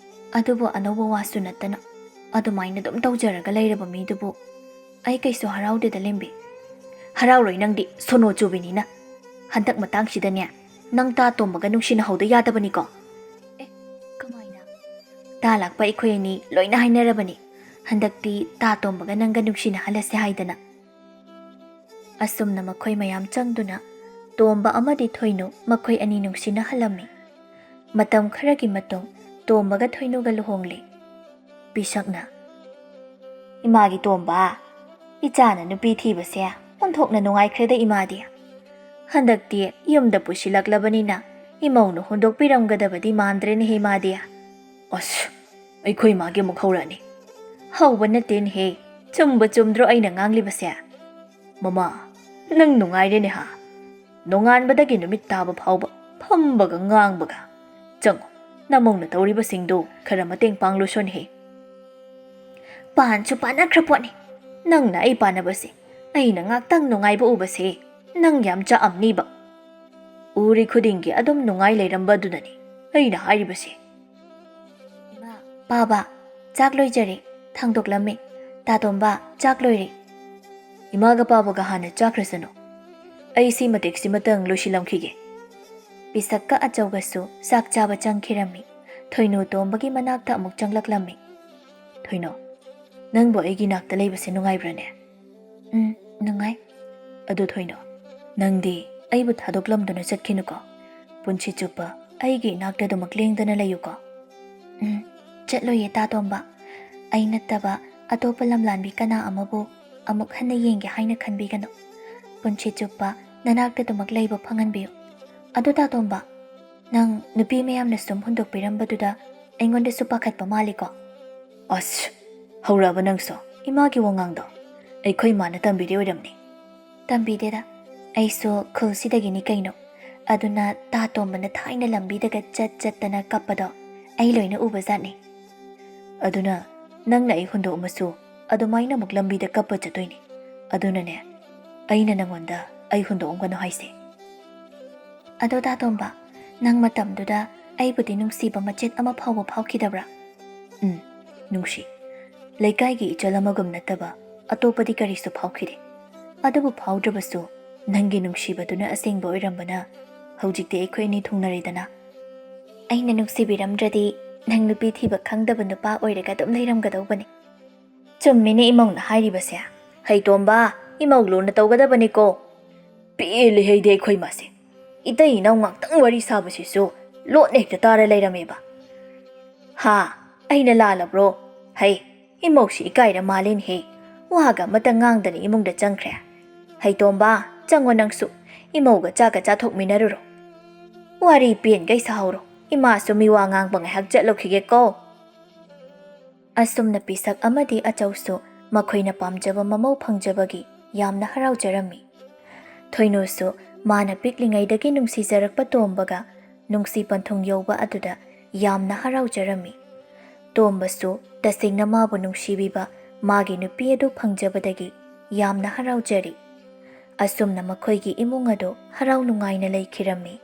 ꯑꯗꯨꯕꯨ ꯑꯅꯧꯕ ꯋꯥꯁꯨ ꯅꯠꯇꯅ ꯑꯗꯨꯃꯥꯏꯅ ꯑꯗꯨꯝ ꯇꯧꯖꯔꯒ ꯂꯩꯔꯕ ꯃꯤꯗꯨꯕꯨ ꯑꯩ ꯀꯩꯁꯨ ꯍꯔꯥꯎꯗꯦꯗ ꯂꯦꯝꯕꯤ ꯍꯔꯥꯎꯔꯣꯏ ꯅꯪꯗꯤ ꯁꯣꯅꯣ ꯆꯨꯕꯤꯅꯤꯅ ꯍꯟꯗꯛ ꯃꯇꯥꯡꯁꯤꯗꯅꯦ ꯅꯪ ꯇꯥꯇꯣꯝꯕꯒ ꯅꯨꯡꯁꯤꯅꯍꯧꯗ ꯌꯥꯗꯕꯅꯤꯀꯣ ꯀꯃꯥꯏꯅ ꯇꯥ ꯂꯥꯛꯄ ꯑꯩꯈꯣꯏ ꯑꯅꯤ ꯂꯣꯏꯅ ꯍꯥꯏꯅꯔꯕꯅꯤ ꯍꯟꯗꯛꯇꯤ ꯇꯥꯇꯣꯝꯕꯒ ꯅꯪꯒ ꯅꯨꯡꯁꯤꯅꯍꯜꯂꯁꯦ ꯍꯥꯏꯗꯅ ꯑꯁꯨꯝꯅ ꯃꯈꯣꯏ ꯃꯌꯥꯝ ꯆꯪꯗꯨꯅ ꯇꯣꯝꯕ ꯑꯃꯗꯤ ꯊꯣꯏꯅꯨ ꯃꯈꯣꯏ ꯑꯅꯤ ꯅꯨꯡꯁꯤꯅꯍꯜꯂꯝꯃꯤ ꯃꯇꯝ ꯈꯔꯒꯤ ꯃꯇꯨꯡ ꯇꯣꯝꯕꯒ ꯊꯣꯏꯅꯨꯒ ꯂꯨꯍꯣꯡꯂꯤ ꯄꯤꯁꯛꯅ ꯏꯃꯥꯒꯤ ꯇꯣꯝꯕ ꯏꯆꯥꯅ ꯅꯨꯄꯤ ꯊꯤꯕꯁꯦ ꯑꯣꯟꯊꯣꯛꯅ ꯅꯨꯡꯉꯥꯏꯈ꯭ꯔꯦꯗ ꯏꯃꯥꯗꯤ ꯍꯟꯗꯛꯇꯤ ꯌꯨꯝꯗ ꯄꯨꯁꯤꯜꯂꯛꯂꯕꯅꯤꯅ ꯏꯃꯧꯅ ꯍꯨꯟꯗꯣꯛꯄꯤꯔꯝꯒꯗꯕꯗꯤ ꯃꯥꯟꯗ꯭ꯔꯦꯅꯦꯍꯦ ꯃꯥꯗꯤ ꯑꯁ ꯑꯩꯈꯣꯏ ꯃꯥꯒꯤ ꯑꯃꯨꯛ ꯍꯧꯔꯛꯑꯅꯤ ꯍꯧꯕ ꯅꯠꯇꯦꯅꯦꯍꯦ ꯆꯨꯝꯕ ꯆꯨꯝꯗ꯭ꯔꯣ ꯑꯩꯅ ꯉꯥꯡꯂꯤꯕꯁꯦ ꯃꯃꯥ ꯅꯪ ꯅꯨꯡꯉꯥꯏꯔꯦꯅꯦ ꯅꯣꯡꯉꯥꯟꯕꯗꯒꯤ ꯅꯨꯃꯤꯠ ꯇꯥꯕ ꯐꯥꯎꯕ ꯐꯝꯕꯒ ꯉꯥꯡꯕꯒ ꯆꯪꯉꯣ ꯅꯃꯧꯅ ꯇꯧꯔꯤꯕꯁꯤꯡꯗꯨ ꯈꯔ ꯃꯇꯦꯡ ꯄꯥꯡꯂꯨꯁꯣꯟꯍꯦ ꯄꯥꯟꯁꯨ ꯄꯥꯟꯅꯈ꯭ꯔ ꯄꯣꯠꯅꯤ ꯅꯪꯅ ꯑꯩ ꯄꯥꯟꯅꯕꯁꯦ ꯑꯩꯅ ꯉꯥꯛꯇꯪ ꯅꯨꯡꯉꯥꯏꯕ ꯎꯕꯁꯦ ꯅꯪ ꯌꯥꯝ ꯆꯥꯛꯑꯝꯅꯤꯕ ꯎꯔꯤ ꯈꯨꯗꯤꯡꯒꯤ ꯑꯗꯨꯝ ꯅꯨꯡꯉꯥꯏ ꯂꯩꯔꯝꯕꯗꯨꯅꯅꯤ ꯑꯩꯅ ꯍꯥꯏꯔꯤꯕꯁꯦ ꯏꯃꯥ ꯄꯥꯕ ꯆꯥꯛ ꯂꯣꯏꯖꯔꯦ ꯊꯥꯡꯗꯣꯛꯂꯝꯃꯤ꯫ ꯇꯥꯇꯣꯝꯕ ꯆꯥꯛ ꯂꯣꯏꯔꯦ꯫ ꯏꯃꯥꯒ ꯄꯥꯕꯒ ꯍꯥꯟꯅ ꯆꯥꯈ꯭ꯔꯁꯅꯨ꯫ ꯑꯩ ꯁꯤ ꯃꯇꯦꯛꯁꯤꯃꯇꯪ ꯂꯣꯏꯁꯤꯜꯂꯝꯈꯤꯒꯦ꯫ ꯄꯤꯁꯛꯀ ꯑꯆꯧꯒꯁꯨ ꯆꯥꯛ ꯆꯥꯕ ꯆꯪꯈꯤꯔꯝꯃꯤ꯫ ꯊꯣꯏꯅꯨ ꯇꯣꯝꯕꯒꯤ ꯃꯅꯥꯛꯇ ꯑꯃꯨꯛ ꯆꯪꯂꯛꯂꯝꯃꯤ꯫ ꯊꯣꯏꯅꯣ, ꯅꯪꯕꯨ ꯑꯩꯒꯤ ꯅꯥꯛꯇ ꯂꯩꯕꯁꯦ ꯅꯨꯡꯉꯥꯏꯕ꯭ꯔꯅꯦ? ꯅꯨꯡꯉꯥꯏ꯫ ꯑꯗꯨ ꯊꯣꯏꯅꯣ, ꯅꯪꯗꯤ ꯑꯩꯕꯨ ꯊꯥꯗꯣꯛꯂꯝꯗꯨꯅ ꯆꯠꯈꯤꯅꯨꯀꯣ꯫ ꯄꯨꯟꯁꯤ ꯆꯨꯞꯄ ꯑꯩꯒꯤ ꯏꯅꯥꯛꯇ ꯑꯗꯨꯃꯛ ꯂꯦꯡꯗꯅ ꯂꯩꯌꯨꯀꯣ꯫ ꯆꯠꯂꯣꯏꯌꯦ ꯇꯥꯇꯣꯝꯕ꯫ ꯑꯩ ꯅꯠꯇꯕ ꯑꯇꯣꯞꯄ ꯂꯝꯂꯥꯟꯕꯤ ꯀꯅꯥ ꯑꯃꯕꯨ ꯑꯃꯨꯛ ꯍꯟꯅ ꯌꯦꯡꯒꯦ ꯍꯥꯏꯅ ꯈꯟꯕꯤꯒꯅꯨ꯫ ꯄꯨꯟꯁꯤ ꯆꯨꯞꯄ ꯅꯅꯥꯛꯇ ꯑꯗꯨꯃꯛ ꯂꯩꯕ ꯐꯪꯍꯟꯕꯤꯌꯨ꯫ ꯑꯗꯨ ꯇꯥꯇꯣꯝꯕ, ꯅꯪ ꯅꯨꯄꯤ ꯃꯌꯥꯝꯅ ꯁꯨꯝ ꯍꯨꯟꯗꯣꯛꯄꯤꯔꯝꯕꯗꯨꯗ ꯑꯩꯉꯣꯟꯗꯁꯨ ꯄꯥꯈꯠꯄ ꯃꯥꯜꯂꯤꯀꯣ? ꯑꯁ, ꯍꯧꯔꯛꯑꯕ ꯅꯪꯁꯨ ꯏꯃꯥꯒꯤ ꯋꯥꯉꯥꯡꯗꯣ꯫ ꯑꯩꯈꯣꯏ ꯃꯥꯅ ꯇꯝꯕꯤꯔꯤ ꯑꯣꯏꯔꯝꯅꯤ꯫ ꯇꯝꯕꯤꯗꯦꯗ, ꯑꯩꯁꯨ ꯈꯨꯜꯁꯤꯗꯒꯤꯅꯤ ꯀꯩꯅꯣ꯫ ꯑꯗꯨꯅ ꯇꯥꯇꯣꯝꯕꯅ ꯊꯥꯏꯅ ꯂꯝꯕꯤꯗꯒ ꯆꯠꯇꯅ ꯀꯞꯄꯗꯣ ꯑꯩ ꯂꯣꯏꯅ ꯎꯕꯖꯥꯠꯅꯤ꯫ ꯑꯗꯨꯅ ꯅꯪꯅ ꯑꯩ ꯍꯨꯟꯗꯣꯛꯑꯃꯁꯨ ꯑꯗꯨꯃꯥꯏꯅ ꯑꯃꯨꯛ ꯂꯝꯕꯤꯗ ꯀꯞꯄ ꯆꯠꯇꯣꯏꯅꯤ꯫ ꯑꯗꯨꯅꯅꯦ ꯑꯩꯅ ꯅꯪꯉꯣꯟꯗ ꯑꯩ ꯍꯨꯟꯗꯣꯛꯑꯝꯒꯅꯨ ꯍꯥꯏꯁꯦ꯫ ꯑꯗꯣ ꯇꯥꯇꯣꯝꯕ, ꯅꯪ ꯃꯇꯝꯗꯨꯗ ꯑꯩꯕꯨꯗꯤ ꯅꯨꯡꯁꯤꯕ ꯃꯆꯦꯠ ꯑꯃ ꯐꯥꯎꯕ ꯐꯥꯎꯈꯤꯗꯕ꯭ꯔꯥ? ꯅꯨꯡꯁꯤ꯫ ꯂꯩꯀꯥꯏꯒꯤ ꯏꯆꯜ ꯑꯃꯒꯨꯝ ꯅꯠꯇꯕ ꯑꯇꯣꯞꯄꯗꯤ ꯀꯔꯤꯁꯨ ꯐꯥꯎꯈꯤꯗꯦ꯫ ꯑꯗꯨꯕꯨ ꯐꯥꯎꯗ꯭ꯔꯕꯁꯨ ꯅꯪꯒꯤ ꯅꯨꯡꯁꯤꯕꯗꯨꯅ ꯑꯁꯦꯡꯕ ꯑꯣꯏꯔꯝꯕꯅ ꯍꯧꯖꯤꯛꯇꯤ ꯑꯩꯈꯣꯏ ꯑꯅꯤ ꯊꯨꯡꯅꯔꯦꯗꯅ꯫ ꯑꯩꯅ ꯅꯨꯡꯁꯤꯕꯤꯔꯝꯗ꯭ꯔꯗꯤ ꯅꯪ ꯅꯨꯄꯤ ꯊꯤꯕ ꯈꯪꯗꯕ ꯅꯨꯄꯥ ꯑꯣꯏꯔꯒ ꯑꯗꯨꯝ ꯂꯩꯔꯝꯒꯗꯧꯕꯅꯤ꯫ ꯆꯨꯝꯃꯤꯅꯦ ꯏꯃꯧꯅ ꯍꯥꯏꯔꯤꯕꯁꯦ꯫ ꯍꯩꯇꯣꯝꯕ, ꯏꯃꯧ ꯂꯨꯅ ꯇꯧꯒꯗꯕꯅꯤꯀꯣ꯫ ꯄꯦꯜꯂꯦ ꯍꯩꯗꯤ ꯑꯩꯈꯣꯏ ꯃꯥꯁꯦ꯫ ꯏꯇꯩ ꯏꯅꯥꯎ ꯉꯥꯛꯇꯪ ꯋꯥꯔꯤ ꯁꯥꯕꯁꯤꯁꯨ ꯂꯣꯠꯅ ꯍꯦꯛꯇ ꯇꯥꯔ ꯂꯩꯔꯝꯃꯦꯕ꯫ ꯍꯥ, ꯑꯩꯅ ꯂꯥꯜꯂꯕ꯭ꯔꯣ? ꯍꯩ, ꯏꯃꯧꯁꯤ ꯏꯀꯥꯏꯔ ꯃꯥꯜꯂꯦꯅꯦꯍꯦ꯫ ꯋꯥꯒ ꯑꯃꯇ ꯉꯥꯡꯗꯅ ꯏꯃꯨꯡꯗ ꯆꯪꯈ꯭ꯔꯦ꯫ ꯍꯩꯇꯣꯝꯕ, ꯆꯪꯉꯣ ꯅꯪꯁꯨ꯫ ꯏꯃꯧꯒ ꯆꯥꯛꯀ ꯆꯥꯊꯣꯛꯃꯤꯟꯅꯔꯨꯔꯣ꯫ ꯋꯥꯔꯤ ꯄꯦꯟꯒꯩ ꯁꯥꯍꯧꯔꯣ꯫ ꯏꯃꯥꯁꯨ ꯃꯤꯋꯥ ꯉꯥꯡꯕ ꯉꯥꯏꯍꯥꯛ ꯆꯠꯂꯨꯈꯤꯒꯦꯀꯣ꯫ ꯑꯁꯨꯝꯅ ꯄꯤꯁꯛ ꯑꯃꯗꯤ ꯑꯆꯧꯁꯨ ꯃꯈꯣꯏꯅ ꯄꯥꯝꯖꯕ ꯃꯃꯧ ꯐꯪꯖꯕꯒꯤ ꯌꯥꯝꯅ ꯍꯔꯥꯎꯖꯔꯝꯃꯤ꯫ ꯊꯣꯏꯅꯨꯁꯨ ꯃꯥꯅ ꯄꯤꯛꯂꯤꯉꯩꯗꯒꯤ ꯅꯨꯡꯁꯤꯖꯔꯛꯄ ꯇꯣꯝꯕꯒ ꯅꯨꯡꯁꯤ ꯄꯟꯊꯨꯡ ꯌꯧꯕ ꯑꯗꯨꯗ ꯌꯥꯝꯅ ꯍꯔꯥꯎꯖꯔꯝꯃꯤ꯫ ꯇꯣꯝꯕꯁꯨ ꯇꯁꯦꯡꯅ ꯃꯥꯕꯨ ꯅꯨꯡꯁꯤꯕꯤꯕ ꯃꯥꯒꯤ ꯅꯨꯄꯤ ꯑꯗꯨ ꯐꯪꯖꯕꯗꯒꯤ ꯌꯥꯝꯅ ꯍꯔꯥꯎꯖꯔꯤ꯫ ꯑꯁꯨꯝꯅ ꯃꯈꯣꯏꯒꯤ ꯏꯃꯨꯡ ꯑꯗꯨ ꯍꯔꯥꯎ ꯅꯨꯡꯉꯥꯏꯅ ꯂꯩꯈꯤꯔꯝꯃꯤ꯫